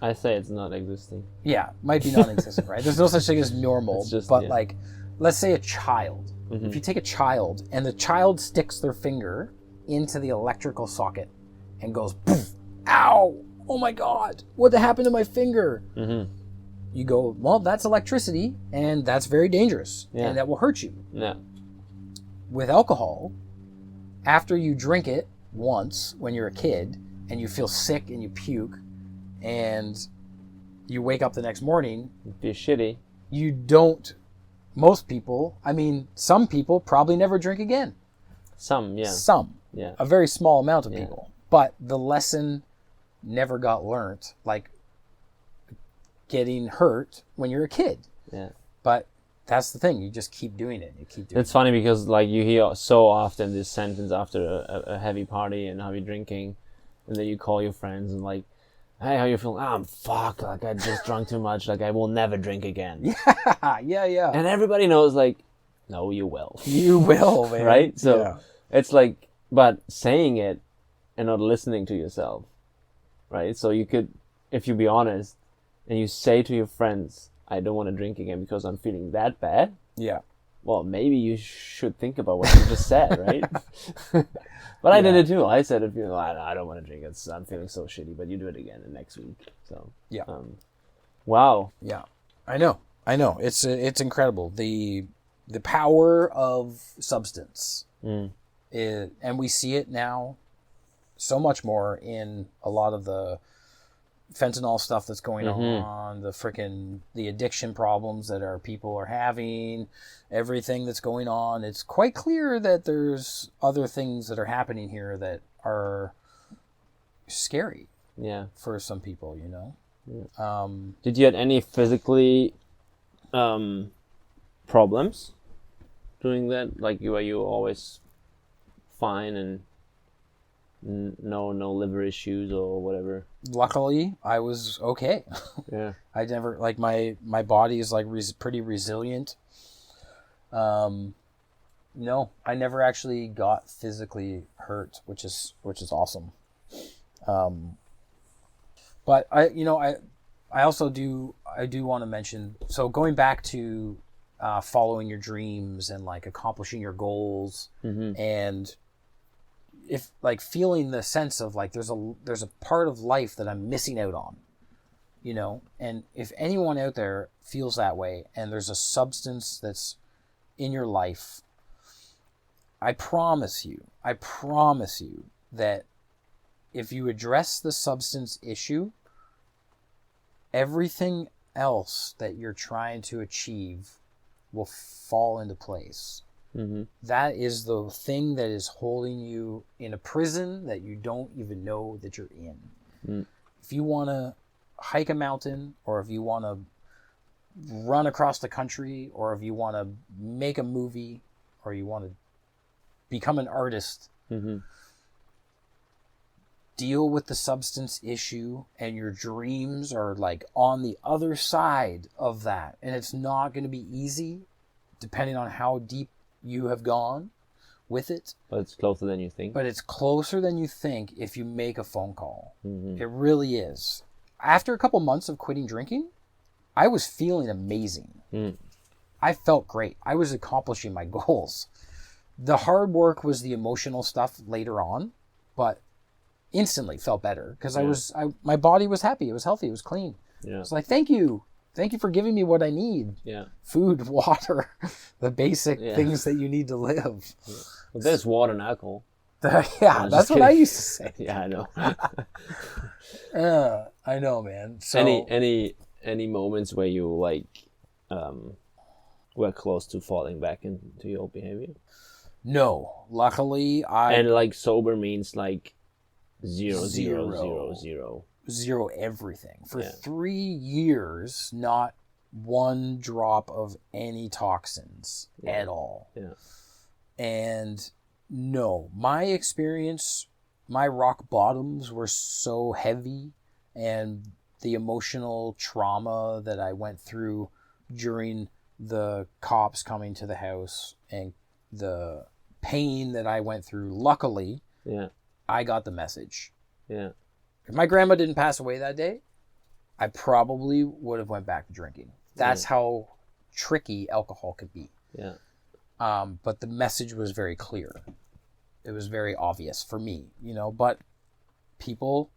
I say it's not existing. Yeah, might be non-existent, right? There's no such thing as normal, like, let's say a child. Mm-hmm. If you take a child, and the child sticks their finger into the electrical socket and goes, poof, ow, oh my God, what happened to my finger? Mm-hmm. You go, well, that's electricity, and that's very dangerous, and that will hurt you. Yeah. With alcohol, after you drink it once when you're a kid, and you feel sick and you puke, and you wake up the next morning, It'd be shitty. you don't, most people, I mean, some people probably never drink again. Some. Yeah. A very small amount of people. But the lesson never got learnt, like getting hurt when you're a kid. Yeah. But that's the thing, you just keep doing it. It's funny because like you hear so often this sentence after a heavy party and heavy drinking, and then you call your friends and like, hey, how you feeling? Oh, I'm fucked. Like I just drunk too much. Like I will never drink again. Yeah. And everybody knows like, no, you will. You will, man. Right? So it's like, but saying it and not listening to yourself, right? So you could, if you be honest, and you say to your friends, I don't want to drink again because I'm feeling that bad. Yeah. Well, maybe you should think about what you just said, right? But I did it too. I said, if you know, I don't want to drink. I'm feeling so shitty, but you do it again the next week. So yeah. Wow. Yeah. I know. It's incredible. The power of substance. And we see it now so much more in a lot of the fentanyl stuff that's going on, the addiction problems that our people are having, everything that's going on. It's quite clear that there's other things that are happening here that are scary. Yeah. For some people, you know. Yeah. Did you have any physically problems doing that? Like, were you always fine and no liver issues or whatever? Luckily, I was okay. Yeah. I never, like, my body is like pretty resilient. No, I never actually got physically hurt, which is awesome. But I also want to mention, so going back to following your dreams and like accomplishing your goals, and if like feeling the sense of like there's a part of life that I'm missing out on, you know, and if anyone out there feels that way and there's a substance that's in your life, I promise you that if you address the substance issue, everything else that you're trying to achieve will fall into place. That is the thing that is holding you in a prison that you don't even know that you're in. If you want to hike a mountain, or if you want to run across the country, or if you want to make a movie, or you want to become an artist, deal with the substance issue, and your dreams are like on the other side of that. And it's not going to be easy depending on how deep you have gone with it. But it's closer than you think. But it's closer than you think if you make a phone call. It really is. After a couple months of quitting drinking, I was feeling amazing. I felt great. I was accomplishing my goals. The hard work was the emotional stuff later on, but instantly felt better because my body was happy. It was healthy. It was clean. Yeah. It's like, thank you for giving me what I need. Yeah. Food, water, the basic things that you need to live. Yeah. Well, there's water and alcohol. Yeah, that's what I used to say. Yeah, I know. I know, man. So any moments where you like were close to falling back into your old behavior? No, luckily and like sober means like zero everything for 3 years, not one drop of any toxins at all. Yeah. And no, my experience, my rock bottoms were so heavy, and the emotional trauma that I went through during the cops coming to the house and the pain that I went through, luckily, I got the message. Yeah. If my grandma didn't pass away that day, I probably would have went back to drinking. That's how tricky alcohol could be. Yeah. But the message was very clear. It was very obvious for me, you know, but people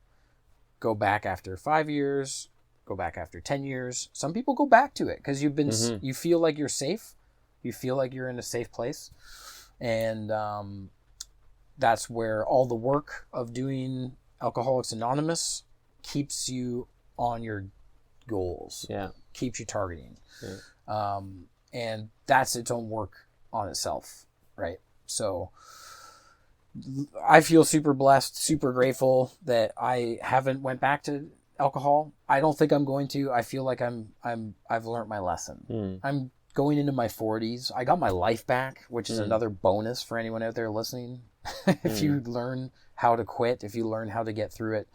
go back after 5 years, go back after 10 years. Some people go back to it because you feel like you're safe. You feel like you're in a safe place. And that's where all the work of doing Alcoholics Anonymous keeps you on your goals. Yeah. Keeps you targeting. Yeah. And that's its own work on itself, right? So I feel super blessed, super grateful that I haven't went back to alcohol. I don't think I'm going to. I feel like I've learned my lesson. I'm going into my 40s. I got my life back, which is another bonus for anyone out there listening. If you learn how to quit, if you learn how to get through it,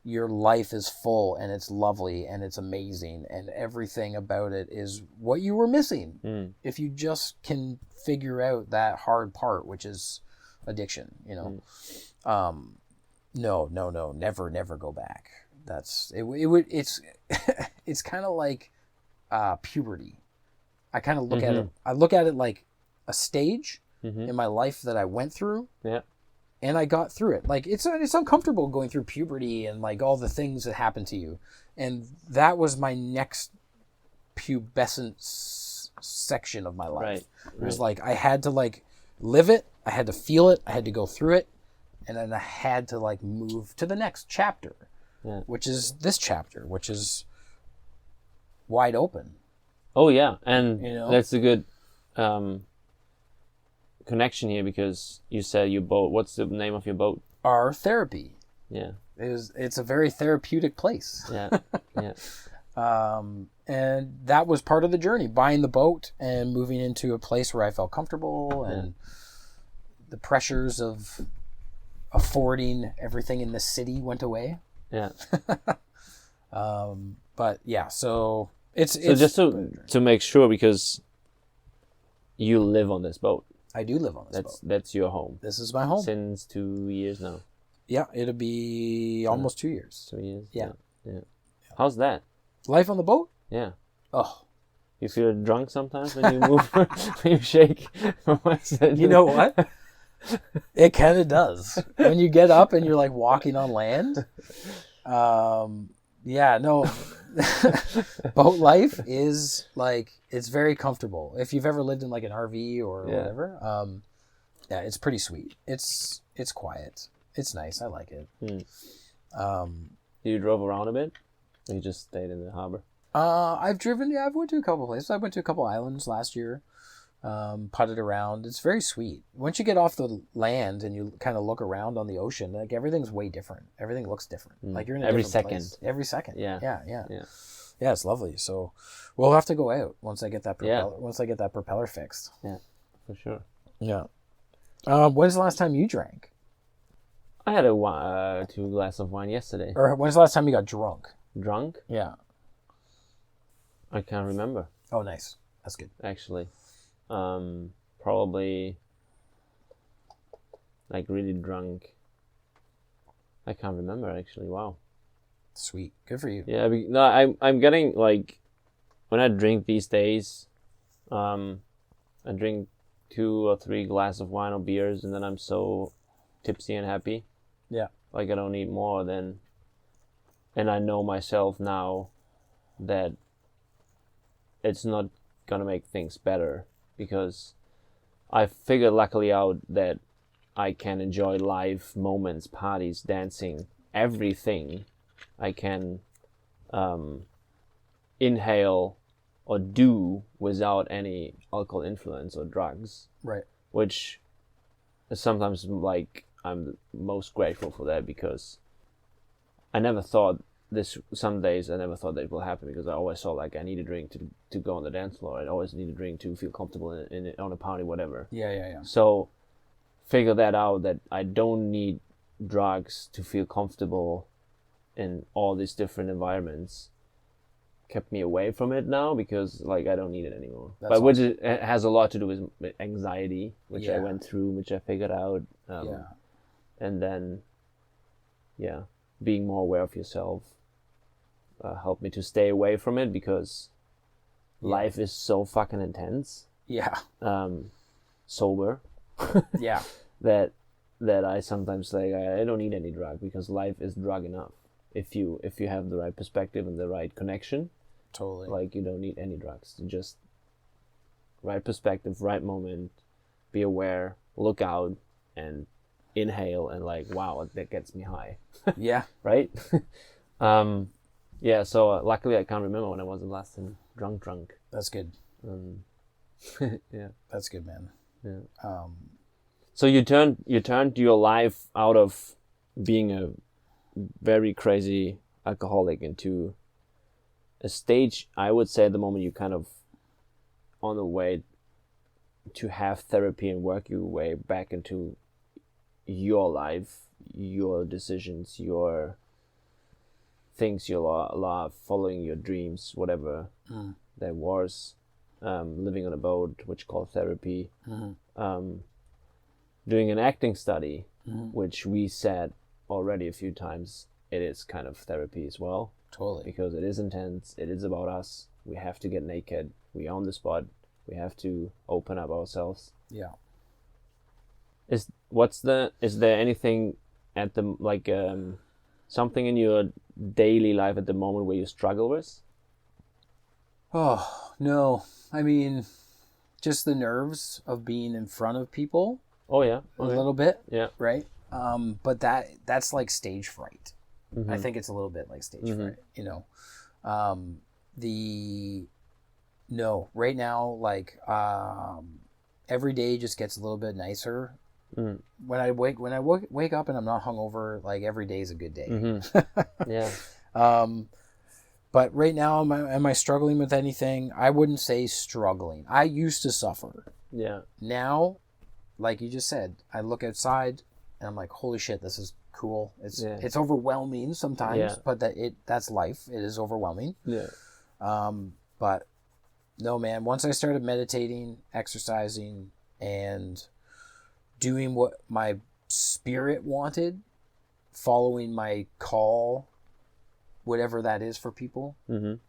your life is full and it's lovely and it's amazing, and everything about it is what you were missing. If you just can figure out that hard part, which is addiction, you know. No, never go back. That's it. It's kind of like puberty. I kind of look at it. I look at it like a stage in my life that I went through. Yeah. And I got through it. Like it's uncomfortable going through puberty and like all the things that happen to you. And that was my next pubescent section of my life. Right. It was like I had to like live it. I had to feel it. I had to go through it. And then I had to like move to the next chapter, which is this chapter, which is wide open. Oh yeah, and that's a good connection here, because you said your boat. What's the name of your boat? Our therapy. Yeah. It's a very therapeutic place. Yeah. And that was part of the journey, buying the boat and moving into a place where I felt comfortable, and the pressures of affording everything in the city went away. Yeah. But yeah, so it's just to make sure, because you live on this boat. I do live on this boat. That's your home. This is my home. Since 2 years now. Yeah, it'll be almost 2 years. 2 years? Yeah. How's that? Life on the boat? Yeah. Oh. You feel drunk sometimes when you move, when you shake? You know what? It kind of does. When you get up and you're like walking on land. Yeah, no. Boat life is like, it's very comfortable. If you've ever lived in like an RV or whatever, it's pretty sweet. It's quiet. It's nice. I like it. You drove around a bit? Or you just stayed in the harbor? I've went to a couple places. I went to a couple islands last year. Putted around. It's very sweet. Once you get off the land and you kind of look around on the ocean, like everything's way different. Everything looks different. Like you're in a every different second. place. Every second. Yeah. Yeah, it's lovely. So we'll have to go out once I get that propeller. Once I get that propeller fixed. Yeah, for sure. Yeah. When's the last time you drank? I had 2 glasses of wine yesterday. Or when's the last time you got drunk? Drunk? Yeah. I can't remember. Oh, nice. That's good. Actually. Probably like really drunk. I can't remember actually. Wow. Sweet. Good for you. Yeah, no, I'm getting like, when I drink these days, I drink 2 or 3 glasses of wine or beers, and then I'm so tipsy and happy. Yeah. Like I don't need more than, and I know myself now that it's not gonna make things better, because I figured luckily out that I can enjoy live moments, parties, dancing, everything. I can inhale or do without any alcohol influence or drugs. Right. Which is sometimes like I'm most grateful for that, because I never thought some days I never thought that will happen, because I always thought like I need a drink to go on the dance floor. I always need a drink to feel comfortable on a party, whatever. Yeah. So figure that out, that I don't need drugs to feel comfortable in all these different environments, kept me away from it now, because like I don't need it anymore. That's but awesome. which it has a lot to do with anxiety, which I went through, which I figured out. And then, being more aware of yourself helped me to stay away from it, because life is so fucking intense. Yeah. Sober. Yeah. That I sometimes say I don't need any drug, because life is drug enough. If you have the right perspective and the right connection, totally. Like you don't need any drugs. Just right perspective, right moment, be aware, look out, and inhale, and like, wow, that gets me high. Yeah. Right. So luckily I can't remember when I was the last time drunk. That's good. Yeah. That's good, man. Yeah. So you turned your life out of being a very crazy alcoholic into a stage, I would say, at the moment you kind of on the way to have therapy and work your way back into your life, your decisions, your things you love, following your dreams, whatever that was, living on a boat, which called therapy, doing an acting study, which we said already a few times, it is kind of therapy as well. Totally. Because it is intense, it is about us, we have to get naked, we on the spot, we have to open up ourselves. Yeah. Is there anything at the something in your daily life at the moment where you struggle with? Oh, no. I mean, just the nerves of being in front of people. Oh yeah. A little bit. Yeah. Right? But that's like stage fright. I think it's a little bit like stage fright, you know. Right now, like, every day just gets a little bit nicer. When I wake up and I'm not hungover, like, every day is a good day. Yeah. But right now, am I struggling with anything? I wouldn't say struggling. I used to suffer. Yeah. Now, like you just said, I look outside and I'm like, holy shit, this is cool. It's overwhelming sometimes, but that's life. It is overwhelming. Yeah. But no, man, once I started meditating, exercising, and doing what my spirit wanted, following my call, whatever that is for people.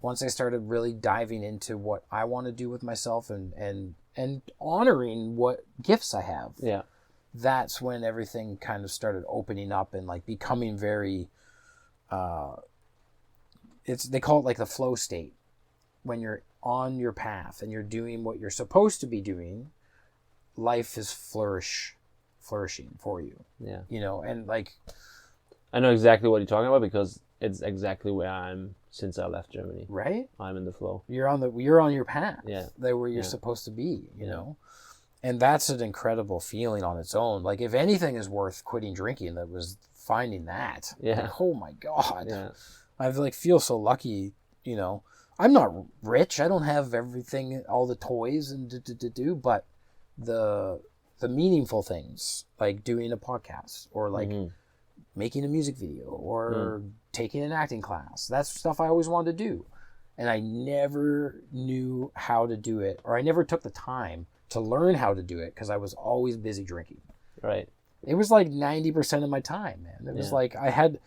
Once I started really diving into what I want to do with myself and honoring what gifts I have. Yeah. That's when everything kind of started opening up and like becoming very, they call it like the flow state. When you're on your path and you're doing what you're supposed to be doing, life is flourishing for you. Yeah. You know, and like, I know exactly what you're talking about because it's exactly where I'm since I left Germany. Right? I'm in the flow. You're on your path. Yeah. Where you're supposed to be, you know? And that's an incredible feeling on its own. Like, if anything is worth quitting drinking, that was finding that. Yeah. Like, oh my God. Yeah. I like feel so lucky, you know. I'm not rich. I don't have everything, all the toys and do, but the meaningful things, like doing a podcast or like making a music video or taking an acting class. That's stuff I always wanted to do. And I never knew how to do it, or I never took the time to learn how to do it because I was always busy drinking. Right. It was like 90% of my time, man. It was like I had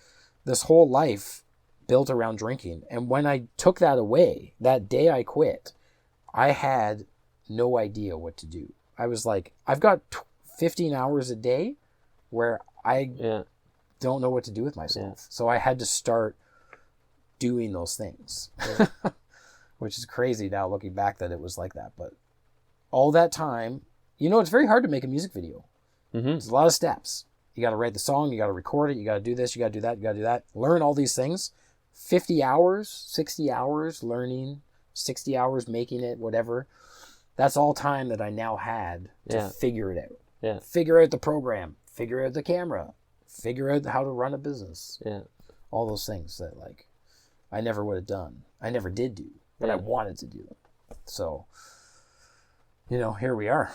this whole life built around drinking. And when I took that away, that day I quit, I had no idea what to do. I was like, I've got 15 hours a day where I don't know what to do with myself. Yeah. So I had to start doing those things, which is crazy now looking back that it was like that. But all that time, you know, it's very hard to make a music video. There's a lot of steps. You got to write the song, you got to record it, you got to do this, you got to do that, you got to do that. Learn all these things. 50 hours, 60 hours learning, 60 hours making it, whatever. That's all time that I now had to figure it out. Yeah. Figure out the program, figure out the camera, figure out how to run a business. Yeah. All those things that, like, I never would have done. I never did do, but I wanted to do them. So, you know, here we are.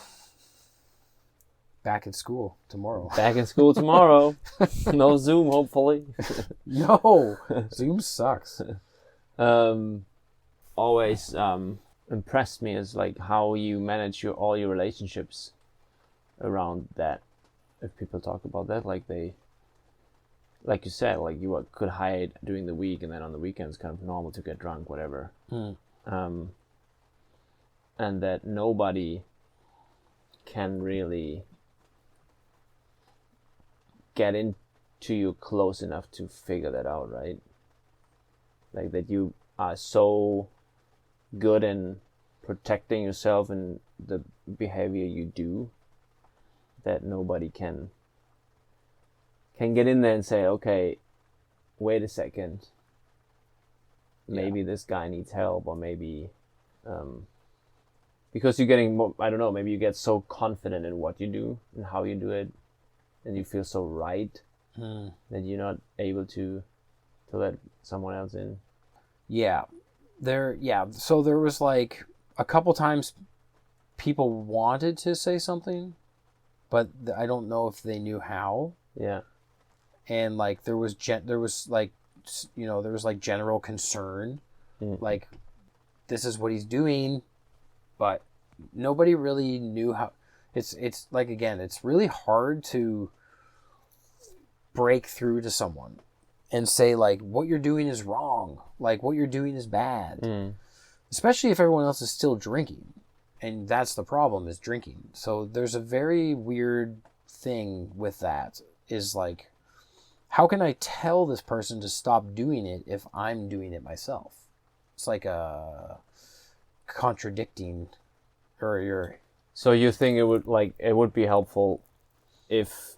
Back at school tomorrow. Back in school tomorrow. No Zoom, hopefully. No, Zoom sucks. Always impressed me is like how you manage all your relationships around that. If people talk about that, like like you said, like you could hide during the week, and then on the weekends, kind of normal to get drunk, whatever. And that nobody can really get into you close enough to figure that out, right? Like that you are so good in protecting yourself and the behavior you do that nobody can get in there and say, okay, wait a second, maybe this guy needs help, or maybe because you're getting more, I don't know, maybe you get so confident in what you do and how you do it, and you feel so right that you're not able to let someone else in. So there was like a couple times people wanted to say something, but I don't know if they knew how. Yeah. And like there was like general concern, like this is what he's doing, but nobody really knew how. It's like, again, it's really hard to break through to someone and say, like, what you're doing is wrong, like what you're doing is bad, especially if everyone else is still drinking, and that's the problem, is drinking. So there's a very weird thing with that, is like, how can I tell this person to stop doing it if I'm doing it myself? It's like a contradicting, or you're... So you think it would be helpful if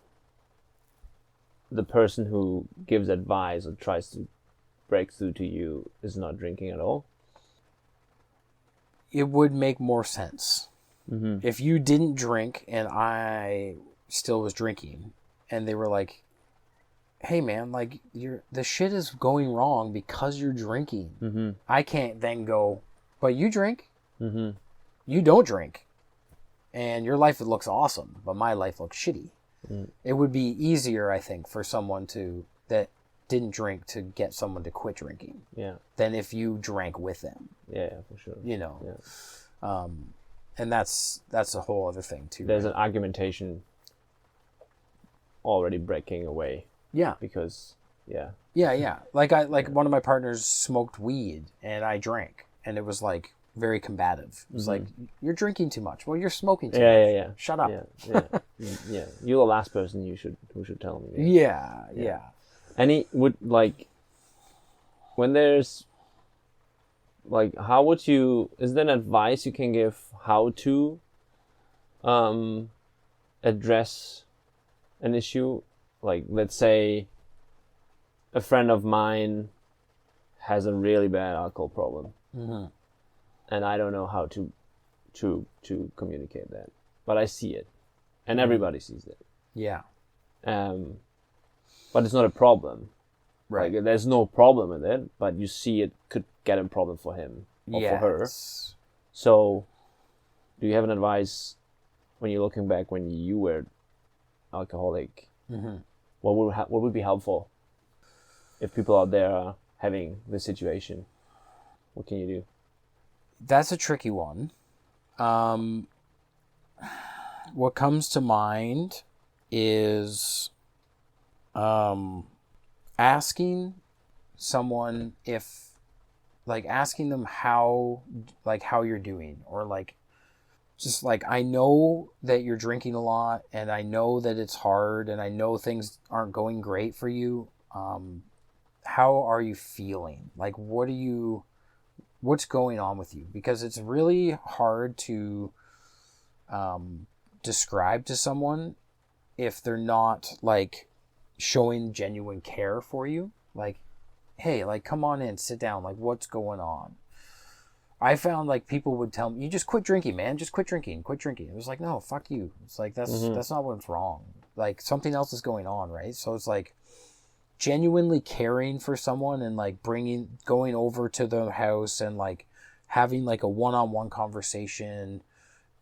the person who gives advice or tries to break through to you is not drinking at all? It would make more sense. Mm-hmm. If you didn't drink and I still was drinking, and they were like, hey man, like the shit is going wrong because you're drinking. Mm-hmm. I can't then go, but you drink, you don't drink, and your life looks awesome, but my life looks shitty. It would be easier, I think, for someone that didn't drink to get someone to quit drinking. Yeah. Than if you drank with them. Yeah, for sure. You know. Yeah. And that's a whole other thing too. There's an argumentation already breaking away. Yeah. Because Yeah. Like one of my partners smoked weed and I drank, and it was like very combative. It was like, you're drinking too much. Well, you're smoking too much. Yeah. Shut up. Yeah. You're the last person who should tell me. Yeah. Any would like when there's like, how would you? Is there an advice you can give how to address an issue? Like, let's say a friend of mine has a really bad alcohol problem, and I don't know how to communicate that, but I see it, and everybody sees it. Yeah. But it's not a problem. Right. Like, there's no problem with it, but you see it could get a problem for him or for her. So, do you have an advice when you're looking back when you were alcoholic? What would be helpful if people out there are having this situation? What can you do? That's a tricky one. What comes to mind is asking someone asking them how you're doing, or like, just like, I know that you're drinking a lot, and I know that it's hard, and I know things aren't going great for you. How are you feeling? Like, what's going on with you? Because it's really hard to describe to someone if they're not like showing genuine care for you. Like, hey, like, come on in, sit down, like, what's going on? I found like people would tell me, you just quit drinking, man, just quit drinking. It was like, no, fuck you. It's like, that's not what's wrong. Like, something else is going on, right? So it's like genuinely caring for someone, and like going over to the house and like having like a one-on-one conversation,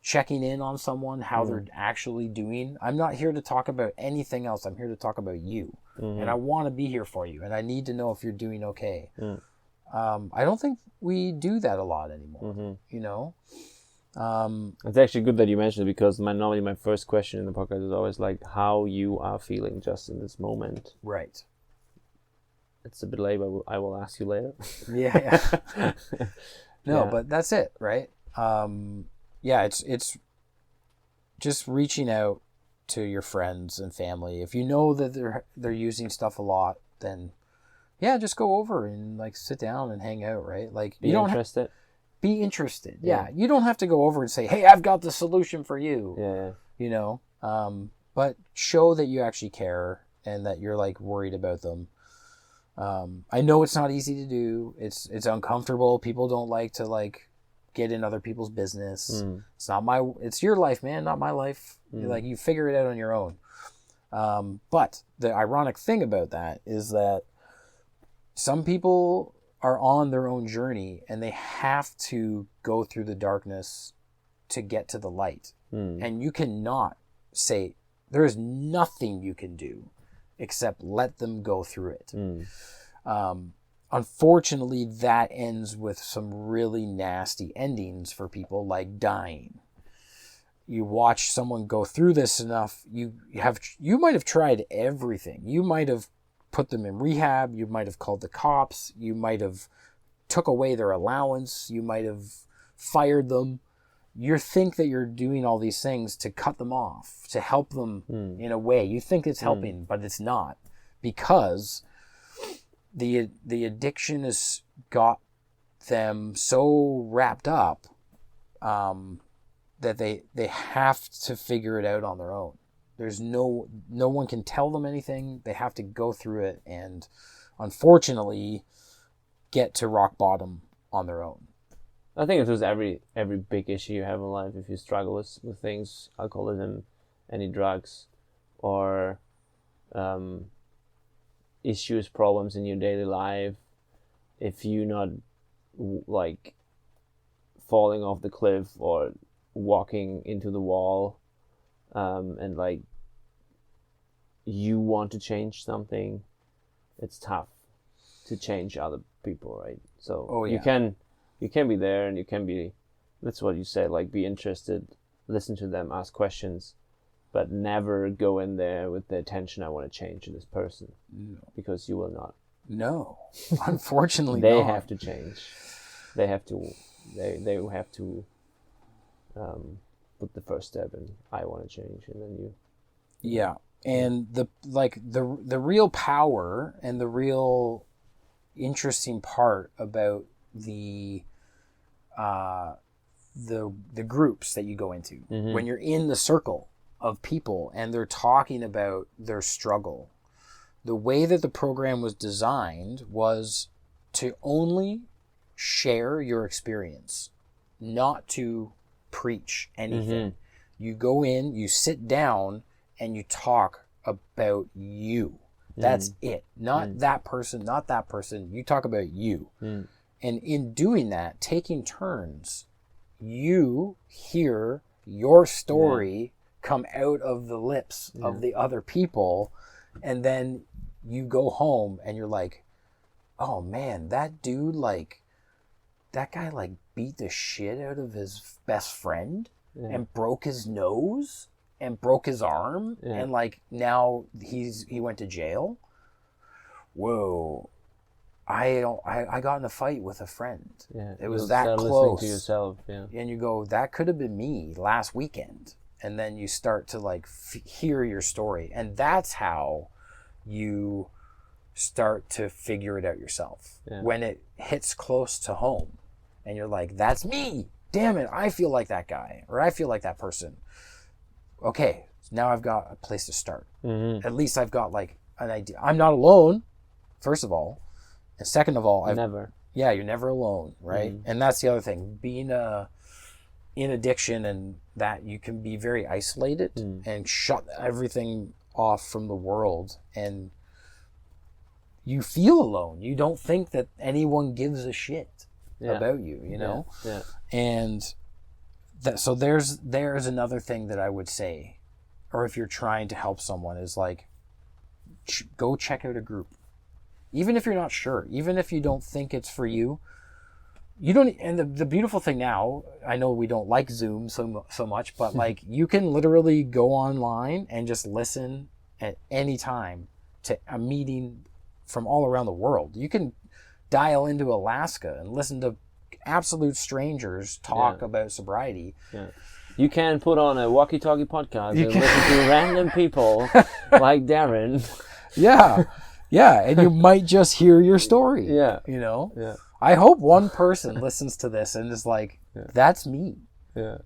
checking in on someone, how they're actually doing. I'm not here to talk about anything else. I'm here to talk about you. And I want to be here for you, and I need to know if you're doing okay. I don't think we do that a lot anymore, you know? It's actually good that you mentioned it, because normally my first question in the podcast is always like, how you are feeling just in this moment. Right. It's a bit late, but I will ask you later. Yeah. No, but that's it, right? It's just reaching out to your friends and family. If you know that they're using stuff a lot, then just go over and like sit down and hang out, right? Like, be interested. Be interested. Yeah. You don't have to go over and say, "Hey, I've got the solution for you." Yeah. You know, but show that you actually care and that you're like worried about them. I know it's not easy to do. It's uncomfortable. People don't like to like get in other people's business. It's your life, man, not my life. Like, you figure it out on your own. But the ironic thing about that is that some people are on their own journey, and they have to go through the darkness to get to the light. And you cannot say, there is nothing you can do except let them go through it. Unfortunately, that ends with some really nasty endings for people, like dying. You watch someone go through this enough, you might have tried everything. You might have put them in rehab, you might have called the cops, you might have took away their allowance, you might have fired them. You think that you're doing all these things to cut them off, to help them in a way. You think it's helping, but it's not, because the addiction has got them so wrapped up that they have to figure it out on their own. There's no one can tell them anything. They have to go through it and unfortunately get to rock bottom on their own. I think it was every big issue you have in life. If you struggle with things, alcoholism, any drugs, or issues, problems in your daily life, if you not like falling off the cliff or walking into the wall, and like you want to change something, it's tough to change other people, right? So you can be there, and you can be, that's what you said, like be interested, listen to them, ask questions, but never go in there with the intention I want to change this person. No. Because you will not. No, unfortunately they not. Have to change. They have to put the first step in, I want to change, and then you. Yeah. And the real power and the real interesting part about the groups that you go into, mm-hmm. when you're in the circle of people and they're talking about their struggle, the way that the program was designed was to only share your experience, not to preach anything. Mm-hmm. You go in, you sit down, and you talk about you. That's it. Not that person, not that person. You talk about you. And in doing that, taking turns, you hear your story come out of the lips of the other people, and then you go home and you're like, oh man, that dude, like, that guy like beat the shit out of his best friend and broke his nose and broke his arm, and like now he went to jail. Whoa. I got in a fight with a friend. Yeah, it was that close. To yourself, and you go, that could have been me last weekend. And then you start to like hear your story, and that's how you start to figure it out yourself. When it hits close to home, and you're like, that's me. Damn it, I feel like that guy, or I feel like that person. Okay, now I've got a place to start. Mm-hmm. At least I've got like an idea. I'm not alone, first of all. And second of all, you're never alone, right? Mm-hmm. And that's the other thing. Being in addiction, and that you can be very isolated and shut everything off from the world, and you feel alone. You don't think that anyone gives a shit about you, you know? Yeah. And so there's another thing that I would say, or if you're trying to help someone, is like, go check out a group. Even if you're not sure, even if you don't think it's for you, you don't. And the beautiful thing now, I know we don't like Zoom so much, but like you can literally go online and just listen at any time to a meeting from all around the world. You can dial into Alaska and listen to absolute strangers talk about sobriety. Yeah. You can put on a WalkyTalkyPodcast and listen to random people like Darren. Yeah. Yeah, and you might just hear your story. Yeah. You know? Yeah. I hope one person listens to this and is like, that's me. Yeah.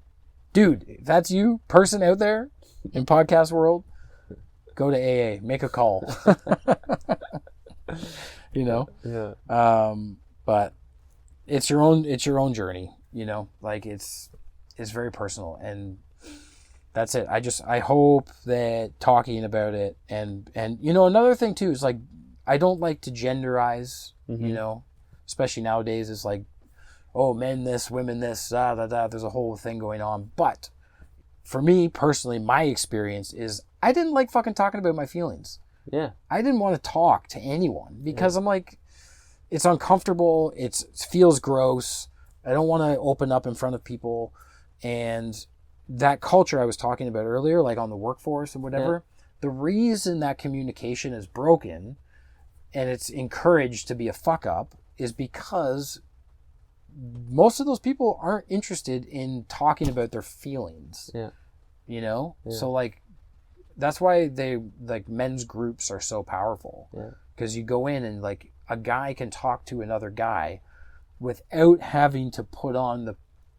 Dude, if that's you, person out there in podcast world, go to AA, make a call. You know? Yeah. But it's your own journey, you know? Like it's very personal, and that's it. I hope that talking about it, and you know, another thing too is like, I don't like to genderize, you know, especially nowadays. It's like, oh, men this, women this, there's a whole thing going on. But for me personally, my experience is I didn't like fucking talking about my feelings. Yeah. I didn't want to talk to anyone because I'm like, it's uncomfortable. It feels gross. I don't want to open up in front of people. And that culture I was talking about earlier, like on the workforce and whatever, the reason that communication is broken and it's encouraged to be a fuck up is because most of those people aren't interested in talking about their feelings. Yeah. You know? Yeah. So like, that's why men's groups are so powerful. Yeah. Because you go in and like a guy can talk to another guy without having to put on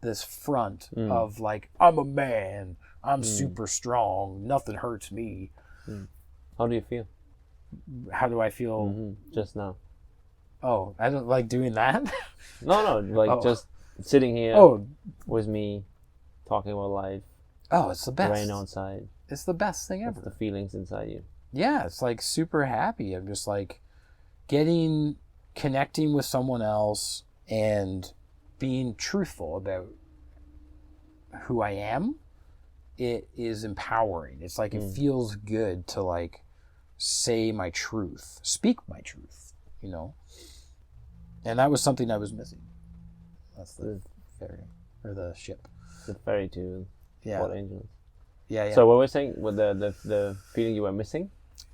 the this front of like, I'm a man, I'm super strong, nothing hurts me. How do you feel? How do I feel? Just now. Oh, I don't like doing that. No, like just sitting here with me, talking about life. Oh, it's the best. Rain outside. It's the best thing ever. The feelings inside you. Yeah, it's like super happy. I'm just like connecting with someone else and being truthful about who I am. It is empowering. It's like it feels good to like say my truth, speak my truth, you know? And that was something I was missing. That's the ferry, or the ship. The ferry to Port Angels. Yeah. So what were you saying with the feeling you were missing?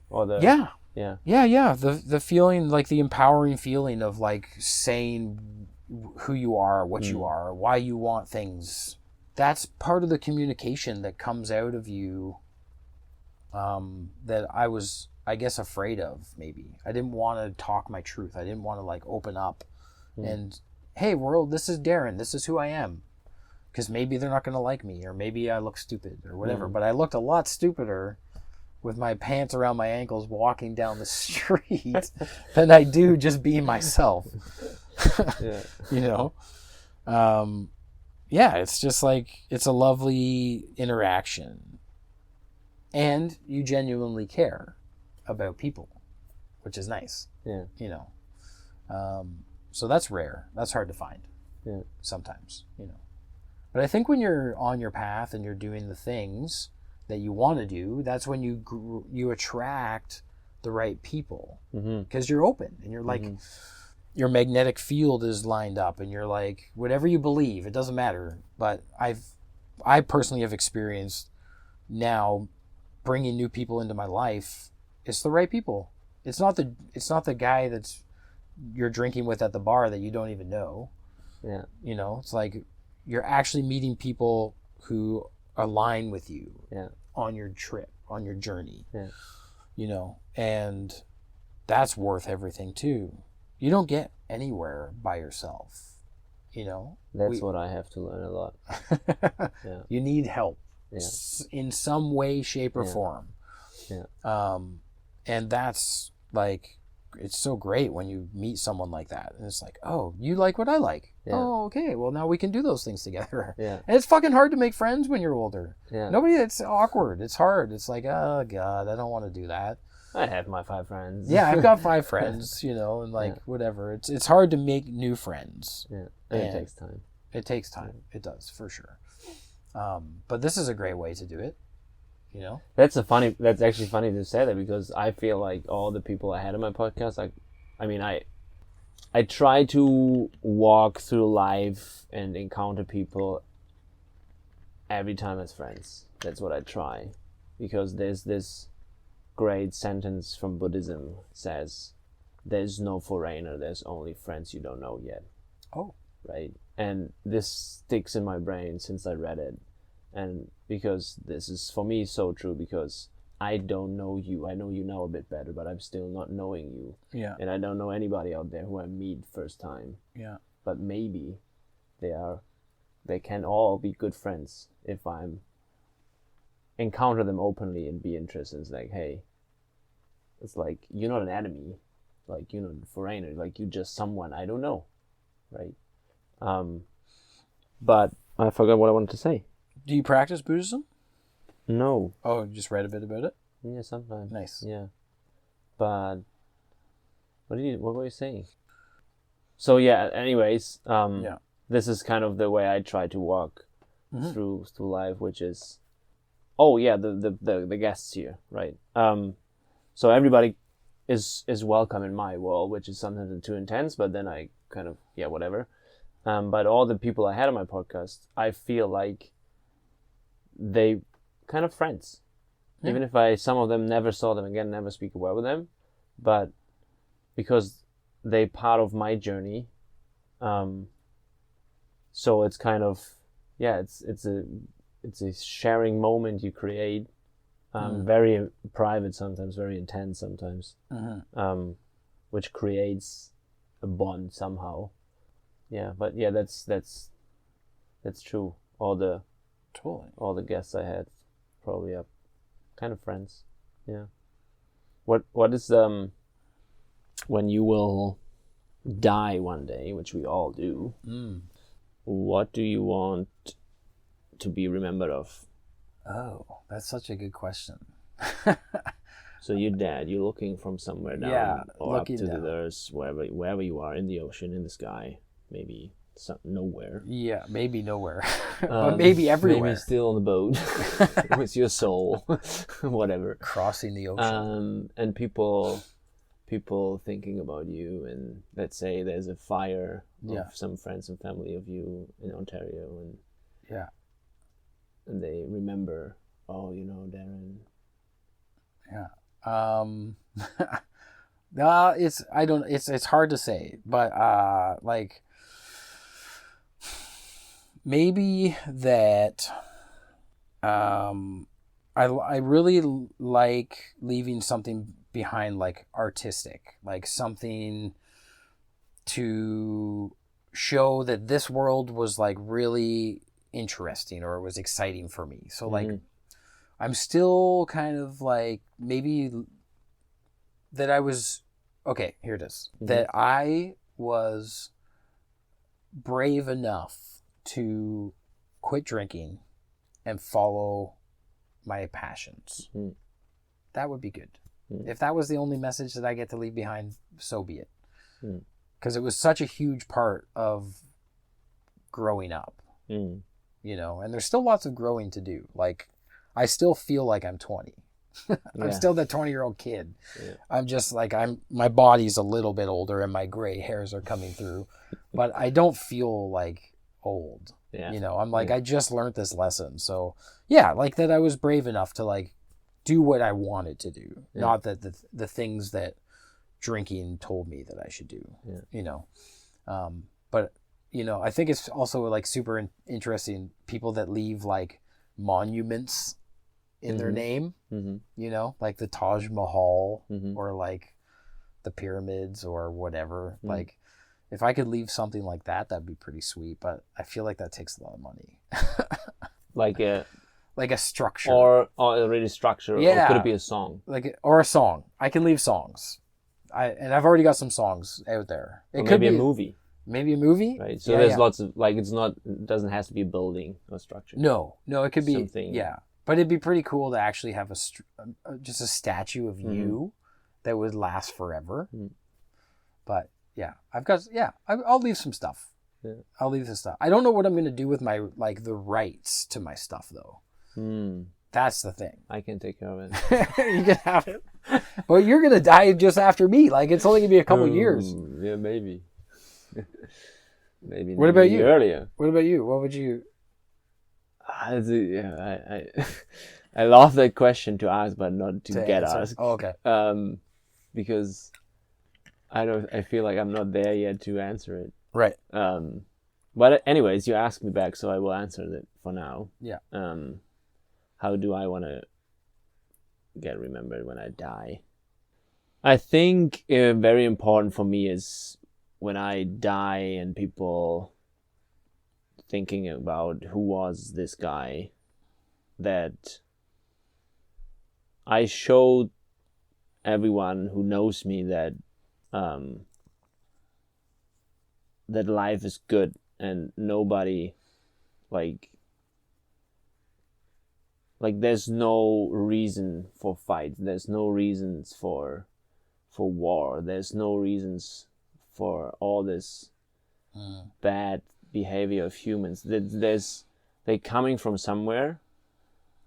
Or the Yeah. The feeling, like the empowering feeling of like saying who you are, what you are, why you want things. That's part of the communication that comes out of you that I was, I guess, afraid of, maybe. I didn't want to talk my truth. I didn't want to like open up and, hey world, this is Darren, this is who I am. Because maybe they're not going to like me, or maybe I look stupid or whatever. But I looked a lot stupider with my pants around my ankles walking down the street than I do just being myself. You know? Yeah, it's just like, it's a lovely interaction. And you genuinely care about people, which is nice. Yeah. You know? So that's rare. That's hard to find. Yeah. Sometimes, you know. But I think when you're on your path and you're doing the things that you want to do, that's when you attract the right people. Because you're open and you're like, your magnetic field is lined up and you're like, whatever you believe, it doesn't matter. But I personally have experienced now bringing new people into my life. It's the right people. It's not the guy that's you're drinking with at the bar that you don't even know. Yeah. You know, it's like you're actually meeting people who align with you on your trip, on your journey. Yeah. You know, and that's worth everything too. You don't get anywhere by yourself, you know? That's what I have to learn a lot. You need help in some way, shape, or form. Yeah. And that's like, it's so great when you meet someone like that. And it's like, oh, you like what I like. Yeah. Oh, okay. Well, now we can do those things together. Yeah. And it's fucking hard to make friends when you're older. Yeah. It's awkward. It's hard. It's like, oh, God, I don't want to do that. I have my 5 friends. Yeah, I've got 5 friends, you know, and like, whatever. It's hard to make new friends. Yeah. And it takes time. It takes time. It does, for sure. But this is a great way to do it. You know, that's actually funny to say that, because I feel like all the people I had on my podcast, I try to walk through life and encounter people every time as friends. That's what I try, because there's this great sentence from Buddhism says, "There's no foreigner. There's only friends you don't know yet." Oh, right. And this sticks in my brain since I read it. And because this is, for me, so true, because I don't know you. I know you now a bit better, but I'm still not knowing you. Yeah. And I don't know anybody out there who I meet first time. Yeah. But maybe they can all be good friends if I'm encounter them openly and be interested. It's like, hey, it's like, you're not an enemy. Like, you're not a foreigner. Like, you're just someone I don't know. Right? But I forgot what I wanted to say. Do you practice Buddhism? No. Oh, you just read a bit about it? Yeah, sometimes. Nice. Yeah. But what were you saying? So yeah, anyways, this is kind of the way I try to walk through life, which is the guests here, right? So everybody is welcome in my world, which is sometimes too intense, but then I kind of whatever. But all the people I had on my podcast, I feel like they kind of friends. Yeah. Even if some of them never saw them again, never speak a word with them, but because they part of my journey, so it's kind of it's a sharing moment you create, very private sometimes, very intense sometimes, which creates a bond somehow. Yeah, but that's That's true. All the Totally. guests I had probably are kind of friends. Yeah. What is when you will die one day, which we all do, what do you want to be remembered of? Oh, that's such a good question. So you're dead. You're looking from somewhere down or up to down. the earth, wherever you are, in the ocean, in the sky, maybe nowhere. Yeah, maybe nowhere, but maybe everywhere. Maybe still on the boat with your soul, whatever. Crossing the ocean. And people thinking about you, and let's say there's a fire of some friends and family of you in Ontario, and and they remember, oh, Darren. It's hard to say, but like maybe that I really like leaving something behind, like artistic, like something to show that this world was like really interesting or it was exciting for me. So like I'm still kind of like maybe that I was okay, here it is. That I was brave enough to quit drinking and follow my passions. That would be good. If that was the only message that I get to leave behind, so be it. Because it was such a huge part of growing up, and there's still lots of growing to do. Like, I still feel like I'm 20. I'm still that 20-year-old kid. I'm just like, my body's a little bit older and my gray hairs are coming through, but I don't feel like old. I'm like, I just learned this lesson. So like that I was brave enough to like do what I wanted to do, not that the things that drinking told me that I should do, but I think it's also like super interesting, people that leave like monuments in their name, like the Taj Mahal or like the pyramids or whatever. Like if I could leave something like that, that'd be pretty sweet, but I feel like that takes a lot of money. Like a structure or a really structure, or could it be a song, or a song? I can leave songs. I've already got some songs out there. It could be a movie. Maybe a movie, right? So there's lots of like, it doesn't have to be a building or structure. No, it could be something. But it'd be pretty cool to actually have just a statue of you that would last forever. But I'll leave some stuff. I'll leave some stuff. I don't know what I'm going to do with my the rights to my stuff though. That's the thing. I can take care of it. You can have it. But you're going to die just after me. Like, it's only going to be a couple years. Yeah, maybe. Maybe. What about you? Earlier. What about you? What would you? I love that question to ask, but not to get asked. Oh, okay. Because I feel like I'm not there yet to answer it. Right. But anyways, you asked me back, so I will answer it for now. Yeah. How do I want to get remembered when I die? I think very important for me is when I die and people thinking about who was this guy, that I showed everyone who knows me that that life is good and nobody like there's no reason for fight, there's no reasons for war, there's no reasons for all this bad behavior of humans. They're coming from somewhere,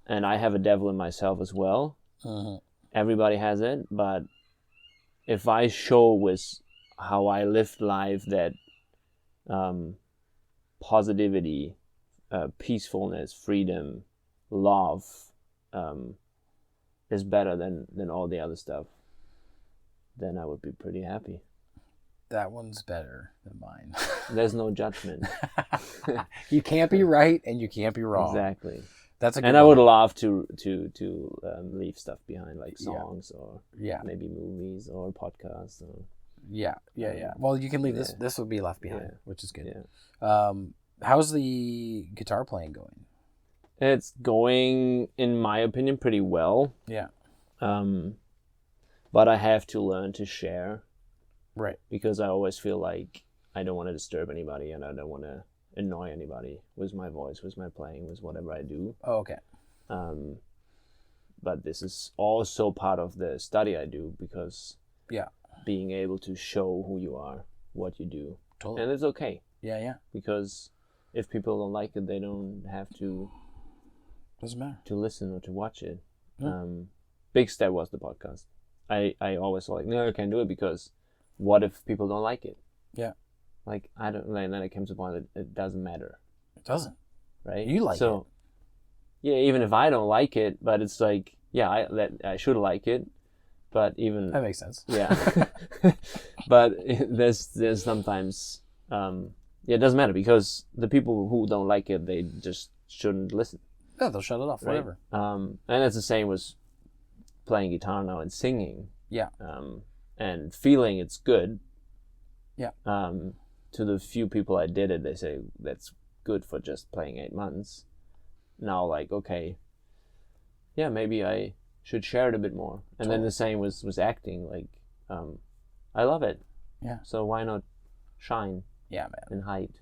and I have a devil in myself as well. Everybody has it, but if I show with how I lived life that positivity, peacefulness, freedom, love is better than all the other stuff, then I would be pretty happy. That one's better than mine. There's no judgment. You can't be right and you can't be wrong. Exactly. That's a good and one. I would love to leave stuff behind, like songs or maybe movies or podcasts. Or, Well, you can leave this. This will be left behind, which is good. How's the guitar playing going? It's going, in my opinion, pretty well. Yeah. But I have to learn to share. Right. Because I always feel like I don't want to disturb anybody and I don't want to annoy anybody with my voice, with my playing, with whatever I do. Oh, okay. But this is also part of the study I do because being able to show who you are, what you do. Totally. And it's okay. Yeah. Because if people don't like it, they don't have to... Doesn't matter. To listen or to watch it. Yeah. Big step was the podcast. I always thought, like, no, I can't do it because what if people don't like it? Yeah. Like, I don't... And then it comes to the point that it doesn't matter. It doesn't. Right? You like it. Yeah, even if I don't like it, but it's like, yeah, I should like it, but even... That makes sense. Yeah. But there's sometimes... it doesn't matter because the people who don't like it, they just shouldn't listen. Yeah, they'll shut it off, right? whatever. And it's the same with playing guitar now and singing. Yeah. And feeling it's good. Yeah. To the few people I did it, they say that's good for just playing 8 months. Now, like, okay, yeah, maybe I should share it a bit more. And then the same was acting. Like, I love it. Yeah. So why not shine? Yeah, man. And hide.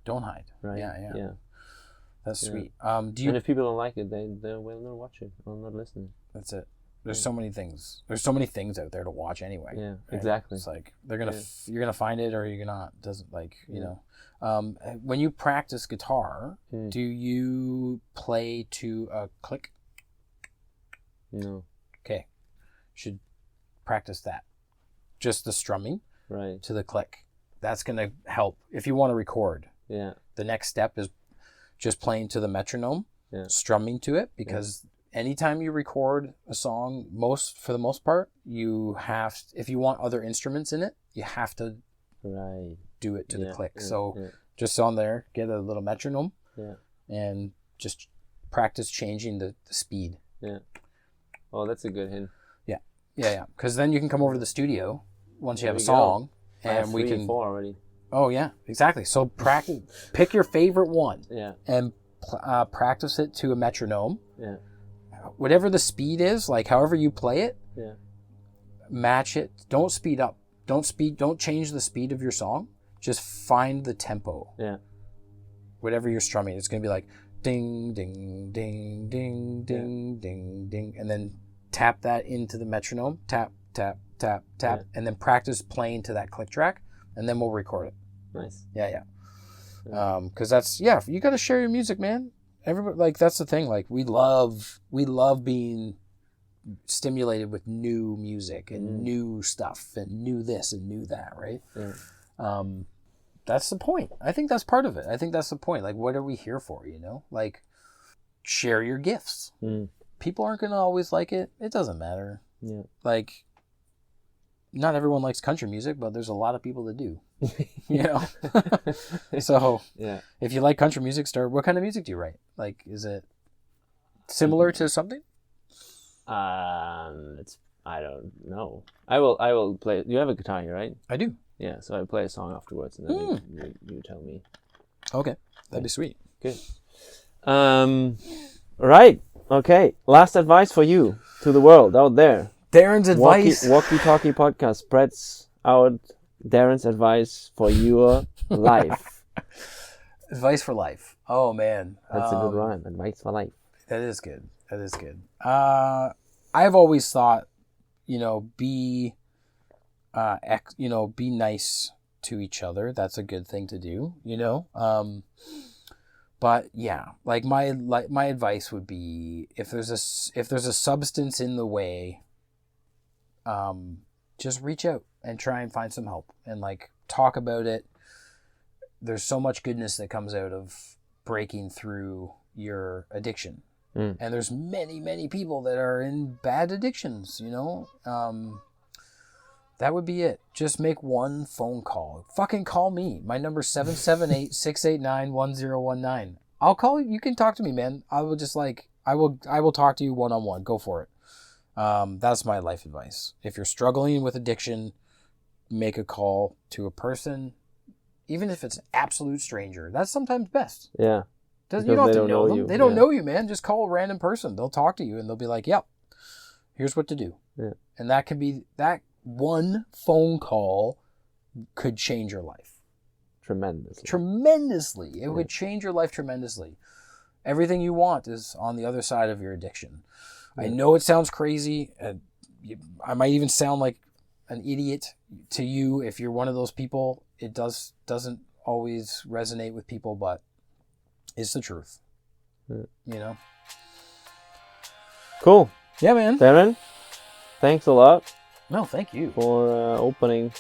Don't hide. Right. Yeah. That's sweet. And if people don't like it, they will not watch it or not listen. That's it. There's so many things. There's so many things out there to watch anyway. Yeah, right? exactly. It's like they're gonna you're gonna find it or you're not. Doesn't like you know. When you practice guitar, do you play to a click? No. Okay, should practice that. Just the strumming, right, to the click. That's gonna help if you want to record. Yeah. The next step is just playing to the metronome, strumming to it, because anytime you record a song, for the most part, you have, if you want other instruments in it, you have to do it to the click. Just on there, get a little metronome and just practice changing the speed. Yeah. Oh, that's a good hint. Yeah. Because then you can come over to the studio once you have a song, and we can. 4 already. Oh yeah, exactly. So practice. Pick your favorite one. Yeah. And practice it to a metronome. Yeah. Whatever the speed is, like however you play it. Yeah. Match it. Don't speed up. Don't change the speed of your song. Just find the tempo. Yeah. Whatever you're strumming, it's gonna be like ding, ding, ding, ding, ding, ding, ding, and then tap that into the metronome. Tap, tap, tap, tap, and then practice playing to that click track, and then we'll record it. Nice. Yeah. Because that's you got to share your music, man. Everybody, like, that's the thing. Like, we love being stimulated with new music and new stuff and new this and new that, right? Yeah. That's the point. I think that's part of it. I think that's the point. Like, what are we here for, you know? Like, share your gifts. People aren't going to always like it. It doesn't matter. Yeah. Like, not everyone likes country music, but there's a lot of people that do. You know? So, if you like country music, what kind of music do you write? Like, is it similar to something? I don't know. I will play. You have a guitar here, right? I do. Yeah, so I play a song afterwards, and then you tell me. Okay, that'd be sweet. Good. Right. Okay. Last advice for you to the world out there. Darren's advice. WalkyTalkyPodcast spreads out Darren's advice for your life. Advice for life. Oh man, that's a good rhyme. Advice for life. That is good. I've always thought, be nice to each other. That's a good thing to do. But yeah, like my advice would be, if there's a substance in the way, just reach out and try and find some help and like talk about it. There's so much goodness that comes out of breaking through your addiction. And there's many, many people that are in bad addictions, that would be it. Just make one phone call. Fucking call me. My number's 778-689-1019. I'll call you. You can talk to me, man. I will just I will talk to you one-on-one. Go for it. That's my life advice. If you're struggling with addiction, make a call to a person even if it's an absolute stranger, that's sometimes best. Yeah. You don't have to know them. You. They don't know you, man. Just call a random person. They'll talk to you and they'll be like, yep, here's what to do. Yeah. And that can be, that one phone call could change your life. Tremendously. It would change your life tremendously. Everything you want is on the other side of your addiction. Yeah. I know it sounds crazy. I might even sound like an idiot to you if you're one of those people. It doesn't always resonate with people, but it's the truth. You know? Cool. Yeah, man. Darren, thanks a lot. No, thank you. For opening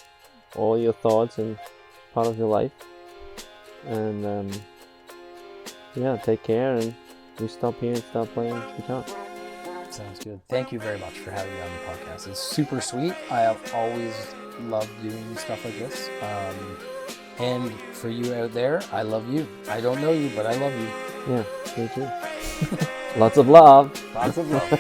all your thoughts and part of your life. And yeah, take care, and we stop here and start playing guitar. Sounds good. Thank you very much for having me on the podcast. It's super sweet. I have always loved doing stuff like this. And for you out there, I love you. I don't know you, but I love you. Yeah, me too. Lots of love. Lots of love.